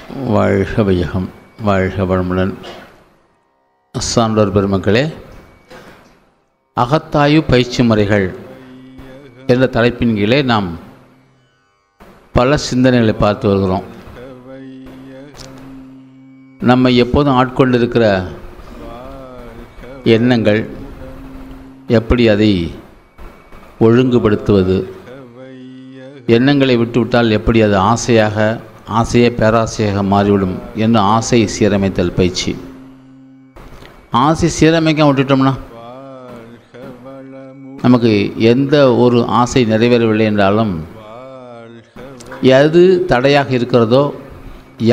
வாழ்க வையகம், வாழ்க வளமுடன். சான்றோர் பெருமக்களே, அகத்தாய்வு பயிற்சி முறைகள் என்ற தலைப்பின் கீழே நாம் பல சிந்தனைகளை பார்த்து வருகிறோம். நம்மை எப்போதும் ஆட்கொண்டிருக்கிற எண்ணங்கள், எப்படி அதை ஒழுங்குபடுத்துவது, எண்ணங்களை விட்டுவிட்டால் எப்படி அது ஆசையே பேராசையாக மாறிவிடும் என்று ஆசை சீரமைத்தல் பயிற்சி. ஆசை சீரமைக்க விட்டுட்டோம்னா நமக்கு எந்த ஒரு ஆசை நிறைவேறவில்லை என்றாலும் எது தடையாக இருக்கிறதோ,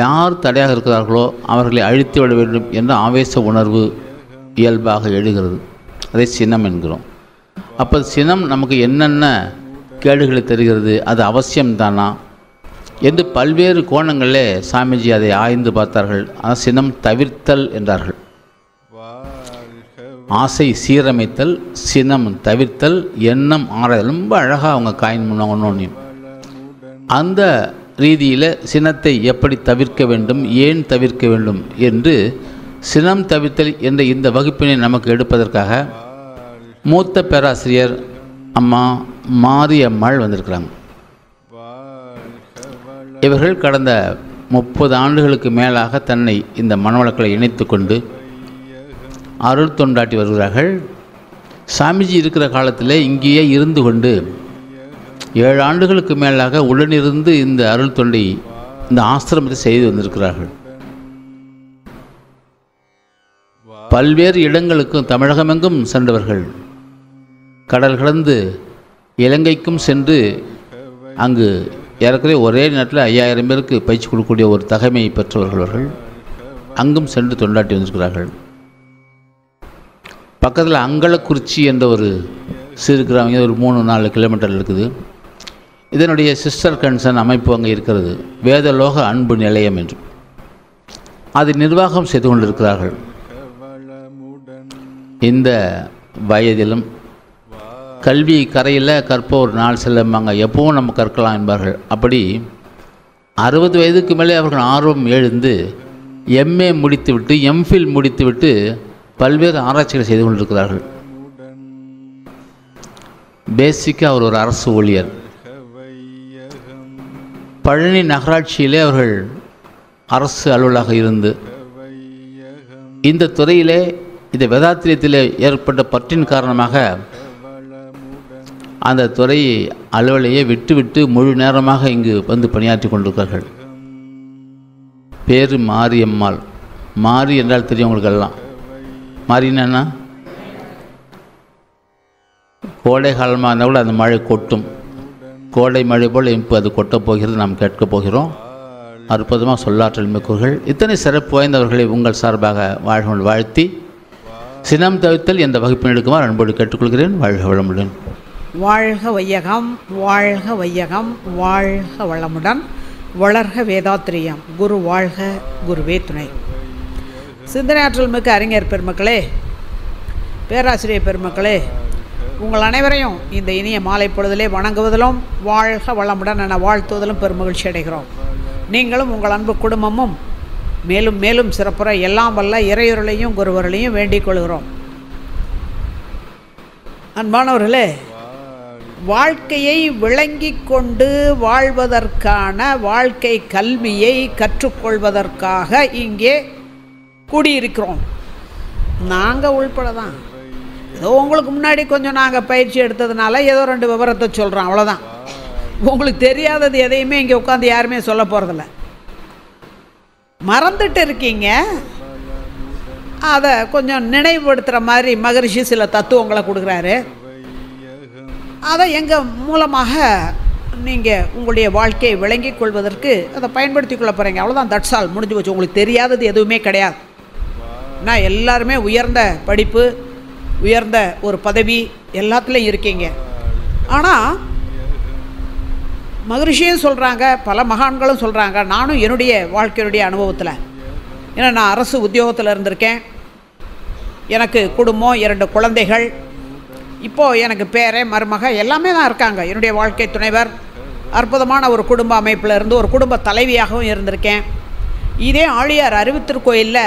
யார் தடையாக இருக்கிறார்களோ அவர்களை அழித்து விட வேண்டும் என்ற ஆவேச உணர்வு இயல்பாக எழுகிறது. அதை சினம் என்கிறோம். அப்போ சினம் நமக்கு என்னென்ன கேடுகளை தருகிறது, அது அவசியம்தானா என்று பல்வேறு கோணங்களிலே சாமிஜி அதை ஆய்ந்து பார்த்தார்கள். ஆனால் சினம் தவிர்த்தல் என்றார்கள். ஆசை சீரமைத்தல், சினம் தவிர்த்தல், எண்ணம் ஆராய்தல். ரொம்ப அழகாக அவங்க காயின் முன்னோன்னு அந்த ரீதியில் சினத்தை எப்படி தவிர்க்க வேண்டும், ஏன் தவிர்க்க வேண்டும் என்று சினம் தவிர்த்தல் என்ற இந்த வகுப்பினை நமக்கு எடுப்பதற்காக மூத்த பேராசிரியர் அம்மா மாரியம்மாள் வந்திருக்கிறாங்க. இவர்கள் கடந்த 30 ஆண்டுகளுக்கு மேலாக தன்னை இந்த மனவளக்களை இணைத்து கொண்டு அருள் தொண்டாட்டி வருகிறார்கள். சாமிஜி இருக்கிற காலத்தில் இங்கேயே இருந்து கொண்டு 7 ஆண்டுகளுக்கு மேலாக உடனிருந்து இந்த அருள் தொண்டை, இந்த ஆசிரமத்தை செய்து வந்திருக்கிறார்கள். பல்வேறு இடங்களுக்கும் தமிழகமெங்கும் சென்றவர்கள், கடல் கடந்து இலங்கைக்கும் சென்று அங்கு ஏறக்குறைய ஒரே நேரத்தில் 5000 பேருக்கு பயிற்சி கொடுக்கக்கூடிய ஒரு தகைமையை பெற்றவர்கள். அங்கும் சென்று தொண்டாட்டி வந்திருக்கிறார்கள். பக்கத்தில் அங்கலக்குறிச்சி என்ற ஒரு சிறு கிராமம், ஒரு 3-4 கிலோமீட்டர் இருக்குது. இதனுடைய சிஸ்டர் கன்சர்ன் அமைப்பு அங்கே இருக்கிறது, வேதலோக அன்பு நிலையம் என்று. அது நிர்வாகம் செய்து கொண்டிருக்கிறார்கள். இந்த வயதிலும் கல்வி கரையில் கற்போர் நாள் செல்லம்பாங்க, எப்பவும் நம்ம கற்கலாம் என்பார்கள். அப்படி 60 வயதுக்கு மேலே அவர்கள் ஆர்வம் எழுந்து எம்ஏ முடித்துவிட்டு, எம்ஃபில் முடித்துவிட்டு பல்வேறு ஆராய்ச்சிகளை செய்து கொண்டிருக்கிறார்கள். பேசிக்காக அவர் ஒரு அரசு ஊழியர். பழனி நகராட்சியிலே அவர்கள் அரசு அலுவலாக இருந்து இந்த துறையிலே, இந்த வேதாத்திரியத்திலே ஏற்பட்ட பற்றின் காரணமாக அந்த துறை அலுவலையை விட்டுவிட்டு முழு நேரமாக இங்கு வந்து பணியாற்றி கொண்டிருக்கிறார்கள். பேர் மாரியம்மாள். மாரி என்றால் தெரியும் உங்களுக்கெல்லாம். மாறினா கோடை காலமாக இருந்தால் கூட அந்த மழை கொட்டும். கோடை மழை போல் இப்போ அது கொட்டப் போகிறது, நாம் கேட்கப் போகிறோம். அற்புதமாக சொல்லாற்றல் மிக்கவர்கள், இத்தனை சிறப்பு வாய்ந்தவர்களை உங்கள் சார்பாக வாழ்த்தி சினம் தவிர்த்தல் என்ற வகுப்பின் எடுக்குமாறு அன்போடு கேட்டுக்கொள்கிறேன். வாழ்க வளமுடன். வாழ்க வையகம், வாழ்க வையகம், வாழ்க வளமுடன். வளர்க வேதாத்திரியம். குரு வாழ்க, குருவே துணை. சிந்தனையாற்றல் மிக்க அறிஞர் பெருமக்களே, பேராசிரியர் பெருமக்களே, உங்கள் அனைவரையும் இந்த இனிய மாலை பொழுதிலே வணங்குவதிலும் வாழ்க வளமுடன் என வாழ்த்துவதிலும் பெருமகிழ்ச்சி அடைகிறோம். நீங்களும் உங்கள் அன்பு குடும்பமும் மேலும் மேலும் சிறப்புற எல்லாம் வல்ல இறையொருளையும் குருவர்களையும் வேண்டிக் கொள்கிறோம். அன்பானவர்களே, வாழ்க்கையை விளங்கி கொண்டு வாழ்வதற்கான வாழ்க்கை கல்வியை கற்றுக்கொள்வதற்காக இங்கே கூடியிருக்கிறோம். நாங்கள் உள்பட தான். ஏதோ உங்களுக்கு முன்னாடி கொஞ்சம் நாங்கள் பயிற்சி எடுத்ததுனால ஏதோ 2 விவரத்தை சொல்கிறோம், அவ்வளோதான். உங்களுக்கு தெரியாதது எதையுமே இங்கே உட்காந்து யாருமே சொல்ல போகிறதில்ல. மறந்துட்டு இருக்கீங்க. அதை கொஞ்சம் நினைவுபடுத்துகிற மாதிரி மகரிஷி சில தத்துவங்களை கொடுக்குறாரு. அதை எங்கள் மூலமாக நீங்கள் உங்களுடைய வாழ்க்கையை விளங்கி கொள்வதற்கு அதை பயன்படுத்தி கொள்ள போகிறீங்க, அவ்வளோதான். தட்ஸ் ஆல், முடிஞ்சு போச்சு. உங்களுக்கு தெரியாதது எதுவுமே கிடையாது. நான் எல்லாருமே உயர்ந்த படிப்பு, உயர்ந்த ஒரு பதவி எல்லாத்துலேயும் இருக்கீங்க. ஆனால் மகரிஷியும் சொல்கிறாங்க, பல மகான்களும் சொல்கிறாங்க, நானும் என்னுடைய வாழ்க்கையுடைய அனுபவத்தில், ஏன்னா நான் அரசு உத்தியோகத்தில் இருந்திருக்கேன். எனக்கு குடும்பம், 2 குழந்தைகள், இப்போது எனக்கு பேரே மருமக எல்லாமே தான் இருக்காங்க. என்னுடைய வாழ்க்கை துணைவர், அற்புதமான ஒரு குடும்ப அமைப்பில் இருந்து ஒரு குடும்ப தலைவியாகவும் இருந்திருக்கேன். இதே ஆழியார் அறிவுத்திருக்கோயிலில்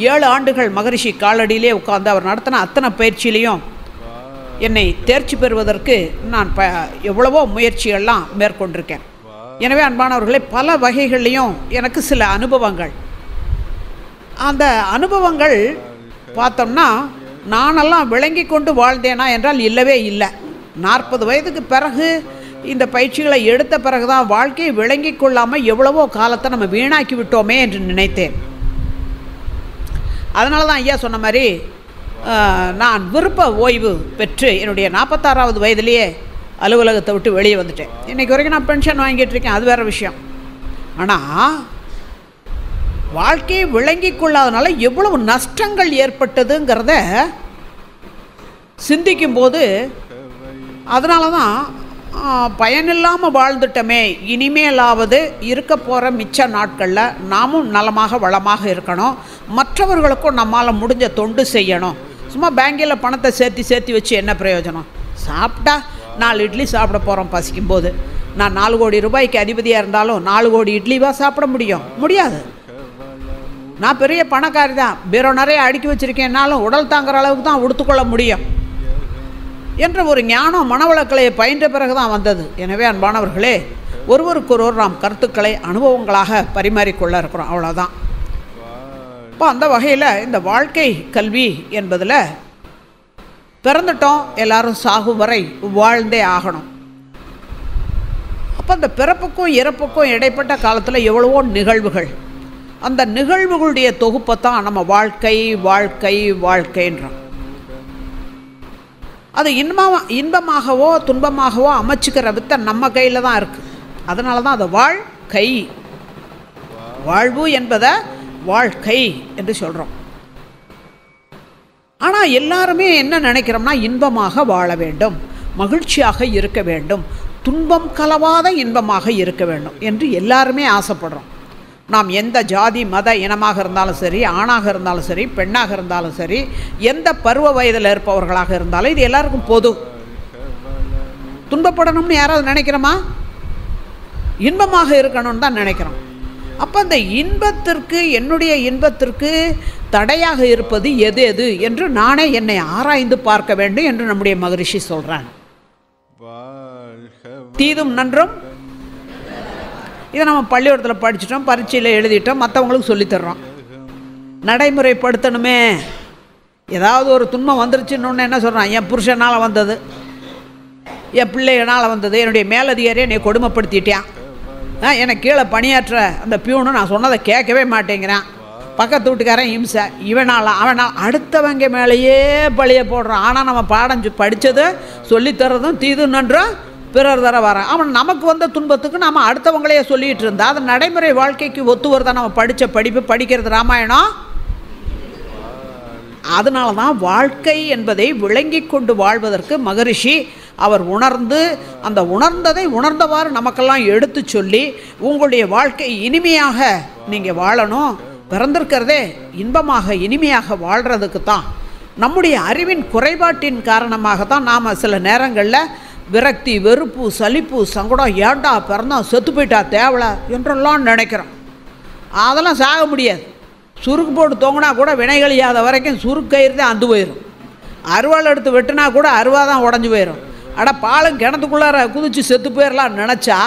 7 ஆண்டுகள் மகரிஷி காலடியிலே உட்கார்ந்து அவர் நடத்தின அத்தனை பயிற்சியிலையும் என்னை தேர்ச்சி பெறுவதற்கு நான் எவ்வளவோ முயற்சிகள்லாம் மேற்கொண்டிருக்கேன். எனவே அன்பானவர்களே, பல வகைகள்லேயும் எனக்கு சில அனுபவங்கள், அந்த அனுபவங்கள் பார்த்தோம்னா நானெல்லாம் விளங்கி கொண்டு வாழ்ந்தேனா என்றால் இல்லவே இல்லை. 40 வயதுக்கு பிறகு இந்த பயிற்சிகளை எடுத்த பிறகு தான் வாழ்க்கையை விளங்கி கொள்ளாமல் எவ்வளவோ காலத்தை நம்ம வீணாக்கி விட்டோமே என்று நினைத்தேன். அதனால தான் ஐயா சொன்ன மாதிரி நான் விருப்ப ஓய்வு பெற்று என்னுடைய 46வது வயதிலேயே அலுவலகத்தை விட்டு வெளியே வந்துட்டேன். இன்றைக்கி வரைக்கும் நான் பென்ஷன் வாங்கிட்டு இருக்கேன், அது வேறு விஷயம். ஆனால் வாழ்க்கையை விளங்கி கொள்ளாதனால எவ்வளவு நஷ்டங்கள் ஏற்பட்டதுங்கிறத சிந்திக்கும்போது அதனால தான் பயனில்லாமல் வாழ்ந்துட்டோமே, இனிமேலாவது இருக்க போகிற மிச்ச நாட்களில் நாமும் நலமாக வளமாக இருக்கணும், மற்றவர்களுக்கும் நம்மால் முடிஞ்ச தொண்டு செய்யணும். சும்மா பேங்கில் பணத்தை சேர்த்து வச்சு என்ன பிரயோஜனம்? சாப்பிட்டா 4 இட்லி சாப்பிட போகிறோம் பசிக்கும்போது. நான் 4 கோடி ரூபாய்க்கு அதிபதியாக இருந்தாலும் 4 கோடி இட்லிவா சாப்பிட முடியாது. நான் பெரிய பணக்காரி தான், பீரோ நிறைய அடுக்கி வச்சுருக்கேன்னாலும் உடல் தாங்குற அளவுக்கு தான் உடுத்துக்கொள்ள முடியும் என்ற ஒரு ஞானம் மனவளக்கலையை பயின்ற பிறகு தான் வந்தது. எனவே அன்பானவர்களே, ஒருவருக்கொருவர் நாம் கருத்துக்களை அனுபவங்களாக பரிமாறிக்கொள்ள இருக்கிறோம், அவ்வளோதான். இப்போ அந்த வகையில் இந்த வாழ்க்கை கல்வி என்பதில் பிறந்துட்டோம், எல்லாரும் சாகும் வரை வாழ்ந்தே ஆகணும். அப்போ அந்த பிறப்புக்கும் இறப்புக்கும் இடைப்பட்ட காலத்தில் எவ்வளவோ நிகழ்வுகள், அந்த நிகழ்வுகளுடைய தொகுப்பை தான் நம்ம வாழ்க்கைன்றோம். அது இன்பமாகவோ துன்பமாகவோ அமைச்சிக்கிற வித்தை நம்ம கையில் தான் இருக்குது. அதனால தான் அதை வாழ்வு என்பதை வாழ்க்கை என்று சொல்கிறோம். ஆனால் எல்லாருமே என்ன நினைக்கிறோம்னா இன்பமாக வாழ வேண்டும், மகிழ்ச்சியாக இருக்க வேண்டும், துன்பம் கலவாத இன்பமாக இருக்க வேண்டும் என்று எல்லாருமே ஆசைப்படுறோம். நாம் எந்த ஜாதி மத இனமாக இருந்தாலும் சரி, ஆணாக இருந்தாலும் சரி, பெண்ணாக இருந்தாலும் சரி, எந்த பருவ வயதில் இருப்பவர்களாக இருந்தாலும் இது எல்லாருக்கும் பொது. துன்பப்படணும்னு யாராவது நினைக்கிறோமா? இன்பமாக இருக்கணும்னு தான் நினைக்கிறோம். அப்போ அந்த இன்பத்திற்கு, என்னுடைய இன்பத்திற்கு தடையாக இருப்பது எது என்று நானே என்னை ஆராய்ந்து பார்க்க வேண்டும் என்று நம்முடைய மகரிஷி சொல்கிறான். தீதும் நன்றும் இதை நம்ம பள்ளிக்கூடத்தில் படிச்சிட்டோம், பரீட்சையில் எழுதிட்டோம், மற்றவங்களுக்கு சொல்லித்தர்றோம். நடைமுறைப்படுத்தணுமே. ஏதாவது ஒரு துன்பம் வந்துருச்சுன்னு என்ன சொல்கிறான்? என் புருஷனால் வந்தது, என் பிள்ளைகளால் வந்தது, என்னுடைய மேலதிகாரியை என்னை கொடுமைப்படுத்திட்டான், எனக்கு கீழே பணியாற்ற அந்த பியூனு நான் சொன்னதை கேட்கவே மாட்டேங்கிறான், பக்கத்து வீட்டுக்காரன் இம்சை, அவனால் அடுத்தவங்க மேலேயே பழிய போடுறான். ஆனால் நம்ம பாடம் படித்தது சொல்லித்தரதும் தீது நன்றும் பிறர் தர வரான். அவன் நமக்கு வந்த துன்பத்துக்கு நாம் அடுத்தவங்களையே சொல்லிகிட்டு இருந்தா அது நடைமுறை வாழ்க்கைக்கு ஒத்து வருதான்? நம்ம படித்த படிக்கிறது ராமாயணம். அதனால தான் வாழ்க்கை என்பதை விளங்கி கொண்டு வாழ்வதற்கு மகரிஷி அவர் உணர்ந்து, அந்த உணர்ந்ததை உணர்ந்தவாறு நமக்கெல்லாம் எடுத்து சொல்லி, உங்களுடைய வாழ்க்கை இனிமையாக நீங்கள் வாழணும், பிறந்திருக்கிறதே இன்பமாக இனிமையாக வாழ்கிறதுக்கு தான். நம்முடைய அறிவின் குறைபாட்டின் காரணமாக தான் நாம் சில நேரங்களில் விரக்தி, வெறுப்பு, சலிப்பு, சங்கடம், ஏண்டா பிறந்தோம், செத்து போயிட்டா தேவலை என்றெல்லாம் நினைக்கிறோம். அதெல்லாம் சாக முடியாது. சுருக்கு போட்டு தொங்கினா கூட வினைகளியாத வரைக்கும் சுருக்கயிறு தான் அந்து போயிடும். அருவாள் எடுத்து வெட்டினா கூட அருவா தான் உடஞ்சி போயிடும். பாலும் கிணத்துக்குள்ளார குதித்து செத்து போயிடலாம் நினச்சா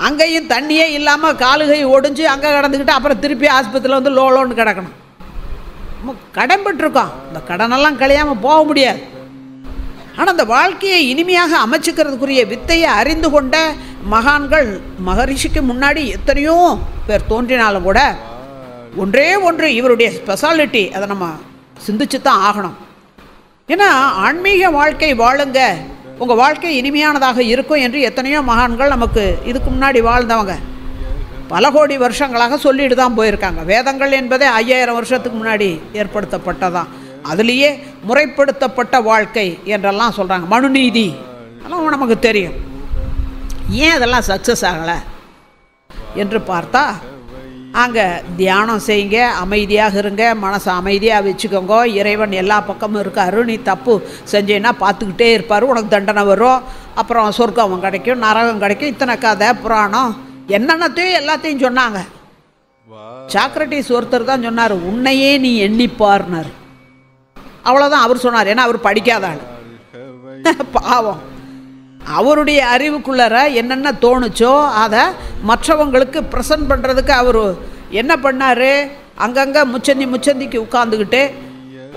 அங்கேயும் தண்ணியே இல்லாமல் காலுகை ஒடிஞ்சு அங்கே கிடந்துக்கிட்டு அப்புறம் திருப்பி ஆஸ்பத்திரியில் வந்து லோன்னு கிடக்கணும். நம்ம கடன்பட்டுருக்கோம், இந்த கடனெல்லாம் கழியாமல் போக முடியாது. ஆனால் அந்த வாழ்க்கையை இனிமையாக அமைச்சுக்கிறதுக்குரிய வித்தையை அறிந்து கொண்ட மகான்கள் மகரிஷிக்கு முன்னாடி எத்தனையோ பேர் தோன்றினாலும் கூட ஒன்று இவருடைய ஸ்பெஷாலிட்டி, அதை நம்ம சிந்திச்சு தான் ஆகணும். ஏன்னா ஆன்மீக வாழ்க்கை வாழுங்க, உங்கள் வாழ்க்கை இனிமையானதாக இருக்கும் என்று எத்தனையோ மகான்கள் நமக்கு இதுக்கு முன்னாடி வாழ்ந்தவங்க பல கோடி வருஷங்களாக சொல்லிட்டு தான் போயிருக்காங்க. வேதங்கள் என்பதே 5000 வருஷத்துக்கு முன்னாடி ஏற்படுத்தப்பட்டதான். அதுலேயே முறைப்படுத்தப்பட்ட வாழ்க்கை என்றெல்லாம் சொல்கிறாங்க. மனுநீதி அதெல்லாம் நமக்கு தெரியும். ஏன் அதெல்லாம் சக்ஸஸ் ஆகலை என்று பார்த்தா, அங்கே தியானம் செய்யுங்க, அமைதியாக இருங்க, மனசை அமைதியாக வச்சுக்கோங்க, இறைவன் எல்லா பக்கமும் இருக்காரு, நீ தப்பு செஞ்சேன்னா பார்த்துக்கிட்டே இருப்பார், உனக்கு தண்டனை வரும், அப்புறம் சொர்க்கம் கிடைக்கும், நரகம் கிடைக்கும், இத்தனை கதை புராணம் என்னென்னத்தையும் எல்லாத்தையும் சொன்னாங்க. சாக்ரட்டிஸ் ஒருத்தர் தான் சொன்னார், உன்னையே நீ எண்ணிப்பார்னார். அவ்வளோதான் அவர் சொன்னார். ஏன்னா அவர் படிக்காத ஆள். பாவம், அவருடைய அறிவுக்குள்ளற என்னென்ன தோணுச்சோ அதை மற்றவங்களுக்கு ப்ரெசன்ட் பண்ணுறதுக்கு அவர் என்ன பண்ணார், அங்கங்கே முச்சந்திக்கு உட்காந்துக்கிட்டு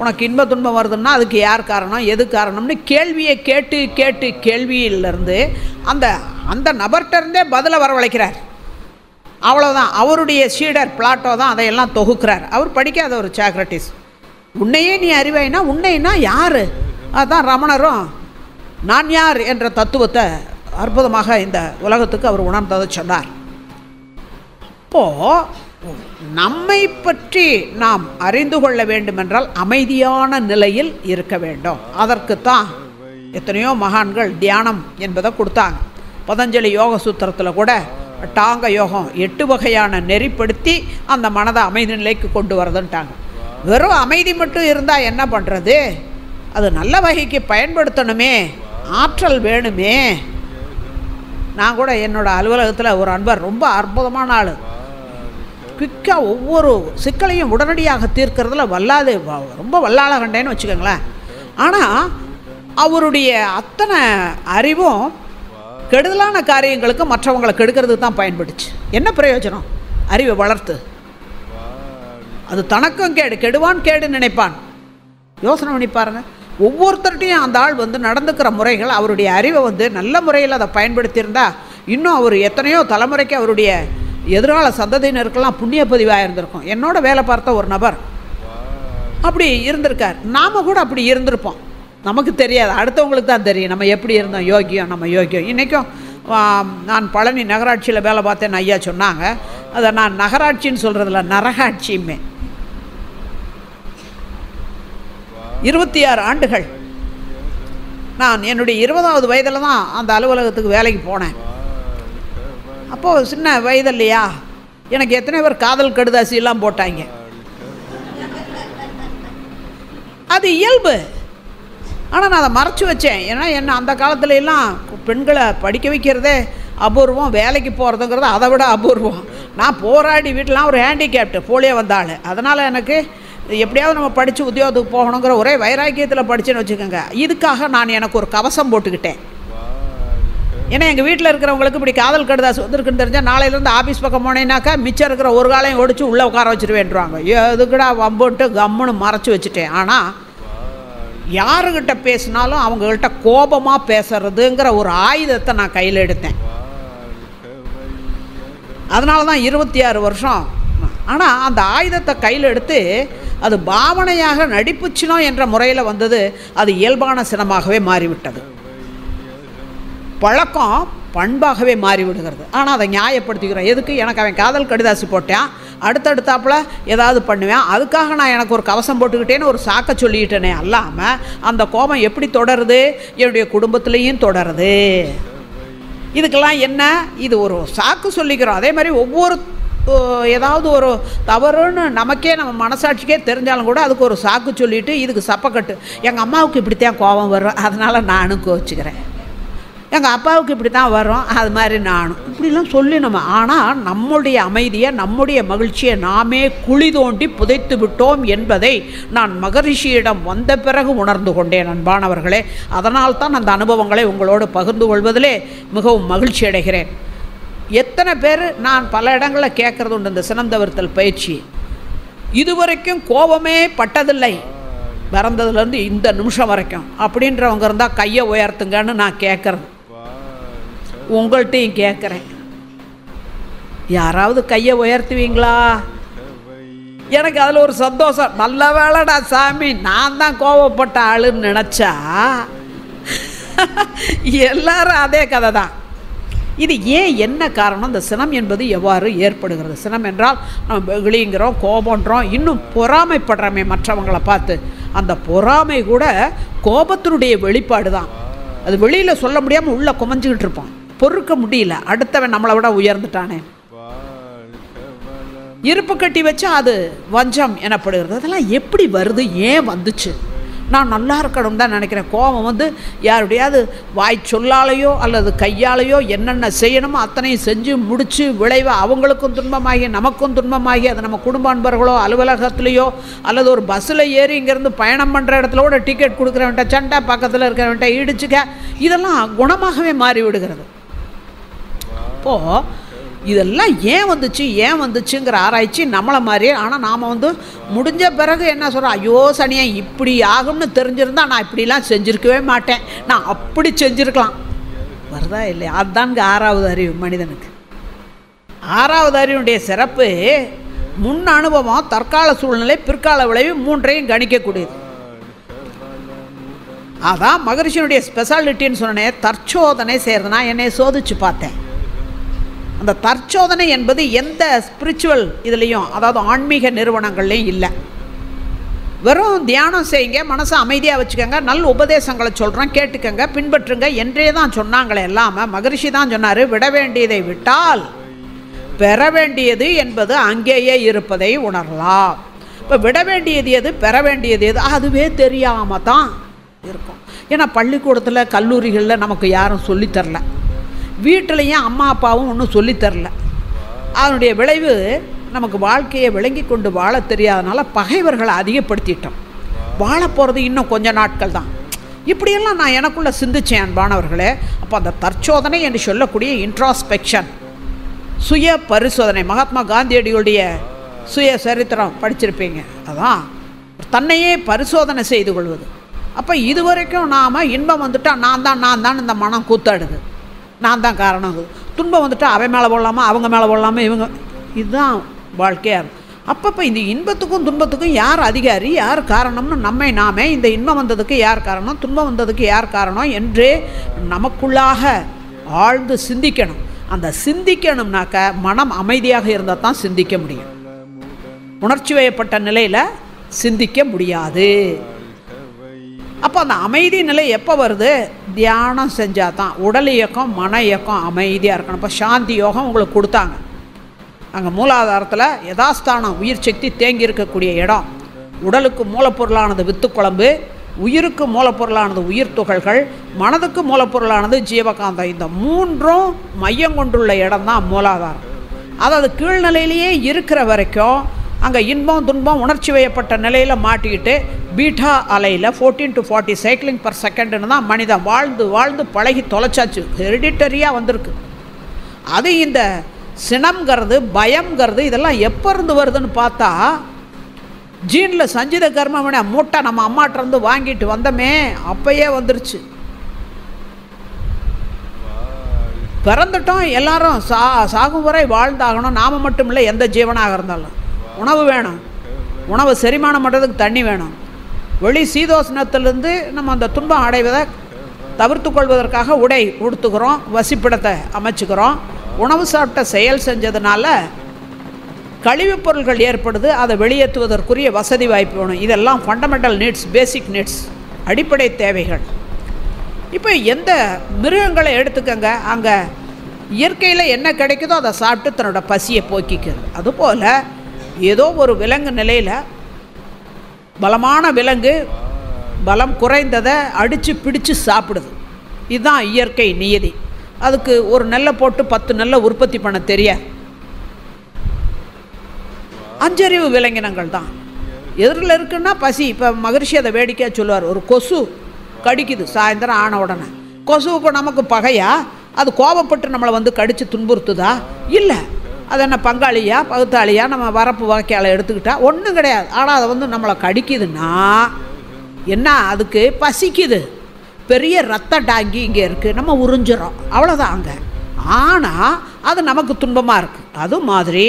உனக்கு இன்ப துன்பம் வருதுன்னா அதுக்கு யார் காரணம், எது காரணம்னு கேள்வியை கேட்டு கேள்வியிலிருந்து அந்த நபர்கிட்டருந்தே பதிலை வரவழைக்கிறார். அவ்வளோதான். அவருடைய சீடர் பிளாட்டோ தான் அதையெல்லாம் தொகுக்கிறார். அவர் படிக்காத ஒரு சாக்ரட்டிஸ். உன்னையே நீ அறிவாயினா, உன்னைனா யார்? அதுதான் ரமணரும் நான் யார் என்ற தத்துவத்தை அற்புதமாக இந்த உலகத்துக்கு அவர் உணர்ந்ததை சொன்னார். இப்போது நம்மை பற்றி நாம் அறிந்து கொள்ள வேண்டுமென்றால் அமைதியான நிலையில் இருக்க வேண்டும். அதற்குத்தான் எத்தனையோ மகான்கள் தியானம் என்பதை கொடுத்தாங்க. பதஞ்சலி யோக சூத்திரத்தில் கூட டாங்க யோகம் 8 வகையான நெறிப்படுத்தி அந்த மனதை அமைதி நிலைக்கு கொண்டு வரதுன்ட்டாங்க. வெறும் அமைதி மட்டும் இருந்தால் என்ன பண்ணுறது? அது நல்ல வகைக்கு பயன்படுத்தணுமே, ஆற்றல் வேணுமே. நான் கூட என்னோடய அலுவலகத்தில் ஒரு அன்பர் ரொம்ப அற்புதமான ஆள். குயிக்காக ஒவ்வொரு சிக்கலையும் உடனடியாக தீர்க்கிறதுல ரொம்ப வல்லாள கண்டேன்னு வச்சுக்கோங்களேன். ஆனால் அவருடைய அத்தனை அறிவும் கெடுதலான காரியங்களுக்கு மற்றவங்களை கெடுக்கிறதுக்கு தான் பயன்படுச்சு. என்ன பிரயோஜனம்? அறிவை வளர்த்து அது தனக்கும் கேடு, கெடுவான் கேடு நினைப்பான். யோசனை பண்ணி பாருங்கள். ஒவ்வொருத்தர்கிட்டையும் அந்த ஆள் நடந்துக்கிற முறைகள், அவருடைய அறிவை நல்ல முறையில் அதை பயன்படுத்தியிருந்தால் இன்னும் அவர் எத்தனையோ தலைமுறைக்கு அவருடைய எதிர்கால சந்ததியினருக்கெல்லாம் புண்ணிய பதிவாக இருந்திருக்கும். என்னோட வேலை பார்த்த ஒரு நபர் அப்படி இருந்திருக்கார். நாம் கூட அப்படி இருந்திருப்போம். நமக்கு தெரியாது, அடுத்தவங்களுக்கு தான் தெரியும் நம்ம எப்படி இருந்தோம். நம்ம யோகியம். இன்றைக்கும் நான் பழனி நகராட்சியில் வேலை பார்த்தேன்னு ஐயா சொன்னாங்க. அதை நான் நகராட்சின்னு சொல்கிறதில்ல, நரகாட்சியுமே. 26 ஆண்டுகள் நான் என்னுடைய 20வது வயதில் தான் அந்த அலுவலகத்துக்கு வேலைக்கு போனேன். அப்போது சின்ன வயது இல்லையா, எனக்கு எத்தனை பேர் காதல் கடுதாசியெல்லாம் போட்டாங்க. அது இயல்பு. ஆனால் நான் அதை மறைச்சி வச்சேன். ஏன்னா என்ன அந்த காலத்துல எல்லாம் பெண்களை படிக்க வைக்கிறதே அபூர்வம், வேலைக்கு போகிறதுங்கிறது அதை விட அபூர்வம். நான் போராடி வீட்டிலாம் ஒரு ஹேண்டிகேப்டு போலியோ வந்தாள். அதனால் எனக்கு எப்படியாவது நம்ம படித்து உத்தியோகத்துக்கு போகணுங்கிற ஒரே வைராக்கியத்தில் படித்தேன்னு வச்சுக்கோங்க. இதுக்காக நான் எனக்கு ஒரு கவசம் போட்டுக்கிட்டேன். ஏன்னா எங்கள் வீட்டில் இருக்கிறவங்களுக்கு இப்படி காதல் கடுதாசு வந்திருக்குன்னு தெரிஞ்சால் நாளையிலேருந்து ஆஃபீஸ் பக்கம் போனேன்னாக்கா மிச்சம் இருக்கிற ஒரு காலையும் ஒடிச்சு உள்ளே உட்கார வச்சுருவேன்றாங்க. எதுக்குடா வம்புன்ட்டு கம்முன்னு மறைச்சி வச்சுட்டேன். ஆனால் யாருக்கிட்ட பேசினாலும் அவங்கள்ட்ட கோபமாக பேசுறதுங்கிற ஒரு ஆயுதத்தை நான் கையில் எடுத்தேன். அதனால தான் 26 வருஷம். ஆனால் அந்த ஆயுதத்தை கையில் எடுத்து அது பாவனையாக நடிப்பு சினம் என்ற முறையில் வந்தது. அது இயல்பான சினமாகவே மாறிவிட்டது. பழக்கம் பண்பாகவே மாறிவிடுகிறது. ஆனால் அதை நியாயப்படுத்திக்கிறோம். எதுக்கு? எனக்கு அவன் காதல் கடிதாசி போட்டான், அடுத்தடுத்தாப்புல ஏதாவது பண்ணுவேன், அதுக்காக நான் எனக்கு ஒரு கவசம் போட்டுக்கிட்டேன்னு ஒரு சாக்க சொல்லிக்கிட்டேனே அல்லாமல் அந்த கோபம் எப்படி தொடருது? என்னுடைய குடும்பத்துலேயும் தொடருது. இதுக்கெல்லாம் என்ன? இது ஒரு சாக்கு சொல்லிக்கிறோம். அதே மாதிரி ஒவ்வொரு ஏதாவது ஒரு தவறுன்னு நமக்கே நம்ம மனசாட்சிக்கே தெரிஞ்சாலும் கூட அதுக்கு ஒரு சாக்கு சொல்லிவிட்டு இதுக்கு சப்பக்கட்டு. எங்கள் அம்மாவுக்கு இப்படித்தான் கோபம் வரும், அதனால் நானும் கோச்சிக்கிறேன். எங்கள் அப்பாவுக்கு இப்படி தான் வரும், அது மாதிரி நானும் இப்படிலாம் சொல்லி நம்ம. ஆனால் நம்முடைய அமைதியை, நம்முடைய மகிழ்ச்சியை நாமே குழி தோண்டி புதைத்து விட்டோம் என்பதை நான் மகரிஷியிடம் வந்த பிறகு உணர்ந்து கொண்டேன் அன்பானவர்களே. அதனால்தான் அந்த அனுபவங்களை உங்களோடு பகிர்ந்து கொள்வதிலே மிகவும் மகிழ்ச்சி அடைகிறேன். எத்தனை பேர் நான் பல இடங்களில் கேட்குறது உண்டு, இந்த சினம் தவிர்த்தல் பயிற்சி இதுவரைக்கும் கோபமே பட்டதில்லை பிறந்ததுலேருந்து இந்த நிமிஷம் வரைக்கும் அப்படின்றவங்க இருந்தால் கையை உயர்த்துங்கன்னு நான் கேட்குறது. உங்கள்கிட்டையும் கேட்குறேன், யாராவது கையை உயர்த்துவீங்களா? எனக்கு அதில் ஒரு சந்தோஷம். நல்ல வேளைடா சாமி, நான் தான் கோபப்பட்ட ஆளுன்னு நினச்சா எல்லாரும் அதே கதை தான். இது ஏன், என்ன காரணம்? இந்த சினம் என்பது எவ்வாறு ஏற்படுகிறது? சினம் என்றால் நம்ம வெகுளிங்கிறோம், கோபன்றோம், இன்னும் பொறாமைப்படுறோமே மற்றவங்களை பார்த்து. அந்த பொறாமை கூட கோபத்தினுடைய வெளிப்பாடு தான். அது வெளியில் சொல்ல முடியாமல் உள்ளே குமஞ்சிக்கிட்டு இருப்போம், பொறுக்க முடியல, அடுத்தவன் நம்மளை விட உயர்ந்துட்டானே. இருப்பு கட்டி வச்சா அது வஞ்சம் எனப்படுகிறது. அதெல்லாம் எப்படி வருது, ஏன் வந்துச்சு? நான் நல்லா இருக்கணும் தான் நினைக்கிறேன். கோபம் வந்து யாருடையாவது வாய் சொல்லாலேயோ அல்லது கையாலேயோ என்னென்ன செய்யணுமோ அத்தனையும் செஞ்சு முடித்து விளைவை அவங்களுக்கும் துன்பமாகி நமக்கும் துன்பமாகி, அது நம்ம குடும்ப நண்பர்களோ அலுவலகத்துலேயோ அல்லது ஒரு பஸ்ஸில் ஏறி இங்கேருந்து பயணம் பண்ணுற இடத்துல கூட டிக்கெட் கொடுக்குறவன்ட்ட சண்டை, பக்கத்தில் இருக்கிறவன்ட்ட இடிச்சுக்க, இதெல்லாம் குணமாகவே மாறி விடுகிறது. இப்போது இதெல்லாம் ஏன் வந்துச்சுங்கிற ஆராய்ச்சி நம்மளை மாதிரியே. ஆனால் நாம் வந்து முடிஞ்ச பிறகு என்ன சொல்கிறோம், ஐயோ சனியா இப்படி ஆகும்னு தெரிஞ்சிருந்தா நான் இப்படிலாம் செஞ்சுருக்கவே மாட்டேன், நான் அப்படி செஞ்சுருக்கலாம். வருதா இல்லையா? அதுதாங்க 6வது அறிவு மனிதனுக்கு. 6வது அறிவுடைய சிறப்பு முன் அனுபவம், தற்கால சூழ்நிலை, பிற்கால விளைவு 3ஐயும் கணிக்கக்கூடியது. அதான் மகரிஷியினுடைய ஸ்பெஷாலிட்டின்னு சொன்னேன். தற்சோதனை செய்கிறதுனா என்னை சோதிச்சு பார்த்தேன். அந்த தற்சோதனை என்பது எந்த ஸ்பிரிச்சுவல் இதுலேயும், அதாவது ஆன்மீக நிறுவனங்கள்லேயும் இல்லை. வெறும் தியானம் செய்யுங்க, மனசை அமைதியாக வச்சுக்கோங்க, நல்ல உபதேசங்களை சொல்கிறேன் கேட்டுக்கங்க, பின்பற்றுங்க என்றே தான் சொன்னாங்களே இல்லாமல் மகரிஷி தான் சொன்னார், விட வேண்டியதை விட்டால் பெற வேண்டியது என்பது அங்கேயே இருப்பதை உணரலாம். இப்போ விட வேண்டியது எது, பெற வேண்டியது எது, அதுவே தெரியாமல் தான் இருக்கும். ஏன்னா பள்ளிக்கூடத்தில் கல்லூரிகளில் நமக்கு யாரும் சொல்லித்தரல, வீட்டிலையும் அம்மா அப்பாவும் ஒன்றும் சொல்லித்தரல. அதனுடைய விளைவு நமக்கு வாழ்க்கையை விளங்கி கொண்டு வாழ தெரியாதனால பகைவர்களை அதிகப்படுத்திட்டோம். வாழ போகிறது இன்னும் கொஞ்ச நாட்கள் தான். இப்படியெல்லாம் நான் எனக்குள்ளே சிந்திச்சேன் அன்பானவர்களே. அப்போ அந்த தற்சோதனை என்று சொல்லக்கூடிய இன்ட்ராஸ்பெக்ஷன், சுய பரிசோதனை, மகாத்மா காந்தியடிகளுடைய சுய சரித்திரம் படிச்சிருப்பீங்க. அதான் தன்னையே பரிசோதனை செய்து கொள்வது. அப்போ இதுவரைக்கும் நாம் இன்பம் வந்துட்டால் நான் தான் இந்த மனம் கூத்தாடுது, நான் தான் காரணம். துன்பம் வந்துட்டு அவன் மேலே போடலாமா, அவங்க மேலே போடலாமா, இவங்க, இதுதான் வாழ்க்கையாக இருக்கும். அப்பப்போ இந்த இன்பத்துக்கும் துன்பத்துக்கும் யார் அதிகாரி, யார் காரணம்னு நாமே இந்த இன்பம் வந்ததுக்கு யார் காரணம், துன்பம் வந்ததுக்கு யார் காரணம் என்று நமக்குள்ளாக ஆழ்ந்து சிந்திக்கணும். அந்த சிந்திக்கணும்னாக்க மனம் அமைதியாக இருந்தால் தான் சிந்திக்க முடியும். உணர்ச்சி வயப்பட்ட நிலையில் சிந்திக்க முடியாது. அப்போ அந்த அமைதி நிலை எப்போ வருது, தியானம் செஞ்சால் தான். உடல் இயக்கம், மன இயக்கம் அமைதியாக இருக்கணும். இப்போ சாந்தி யோகம் உங்களுக்கு கொடுத்தாங்க. அங்கே மூலாதாரத்தில் யதாஸ்தானம், உயிர் சக்தி தேங்கி இருக்கக்கூடிய இடம். உடலுக்கு மூலப்பொருளானது வித்துக்குழம்பு, உயிருக்கு மூலப்பொருளானது உயிர் துகள்கள், மனதுக்கு மூலப்பொருளானது ஜீவகாந்தம். இந்த 3ம் மையம் கொண்டுள்ள இடம் தான் மூலாதாரம். அதாவது கீழ்நிலையிலேயே இருக்கிற வரைக்கும் அங்கே இன்பம் துன்பம் உணர்ச்சி வயப்பட்ட நிலையில் மாட்டிக்கிட்டு பீட்டா அலையில் 14 to 40 சைக்கிளிங் பர் செகண்டுன்னு தான் மனிதன் வாழ்ந்து வாழ்ந்து பழகி தொலைச்சாச்சு. ஹெரிடிட்டரியாக வந்திருக்கு. அது இந்த சினம்ங்கிறது, பயம்ங்கிறது இதெல்லாம் எப்போ இருந்து வருதுன்னு பார்த்தா, ஜீனில் சஞ்சித கர்மவினை மூட்டை நம்ம அம்மாட்டிருந்து வாங்கிட்டு வந்தோமே அப்பயே வந்துருச்சு. பிறந்துட்டோம், எல்லாரும் சாகும் வரை வாழ்ந்தாகணும். நாம் மட்டும் இல்லை, எந்த ஜீவனாக இருந்தாலும் உணவு வேணும். உணவு செரிமானம் பண்ணுறதுக்கு தண்ணி வேணும். வெளி சீதோஷ்ணத்திலிருந்து நம்ம அந்த துன்பம் அடைவதை தவிர்த்து கொள்வதற்காக உடை உடுத்துக்கிறோம், வசிப்பிடத்தை அமைச்சுக்கிறோம். உணவு சாப்பிட்ட செயல் செஞ்சதுனால கழிவுப் பொருள்கள் ஏற்படுது, அதை வெளியேற்றுவதற்குரிய வசதி வாய்ப்பு வேணும். இதெல்லாம் ஃபண்டமெண்டல் நீட்ஸ், பேசிக் நீட்ஸ், அடிப்படை தேவைகள். இப்போ எந்த மிருகங்களை எடுத்துக்கங்க, அங்கே இயற்கையில் என்ன கிடைக்குதோ அதை சாப்பிட்டு தன்னோட பசியை போக்கிக்கிறது. அதுபோல் ஏதோ ஒரு விலங்கு நிலையில் பலமான விலங்கு பலம் குறைந்ததை அடித்து பிடிச்சு சாப்பிடுது. இதுதான் இயற்கை நியதி. அதுக்கு ஒரு நெல்லை போட்டு 10 நெல்லை உற்பத்தி பண்ண தெரியாது. அஞ்சறிவு விலங்கினங்கள் தான். எதிரில் இருக்குன்னா பசி. இப்போ மகரிஷி அதை வேடிக்கையாக சொல்லுவார். ஒரு கொசு கடிக்குது சாயந்தரம் ஆன உடனே. கொசுவுக்கு நமக்கு பகையா? அது கோபப்பட்டு நம்மளை வந்து கடித்து துன்புறுத்துதா? இல்லை. அது என்ன பங்காளியா பகுத்தாளியா? நம்ம வரப்பு வாக்கையால் எடுத்துக்கிட்டா ஒன்றும் கிடையாது. ஆனால் அதை வந்து நம்மளை கடிக்குதுன்னா என்ன, அதுக்கு பசிக்குது. பெரிய ரத்த டாங்கி இங்கே இருக்குது, நம்ம உறிஞ்சிடறோம், அவ்வளோதான் அங்கே. ஆனால் அது நமக்கு துன்பமாக இருக்குது. அது மாதிரி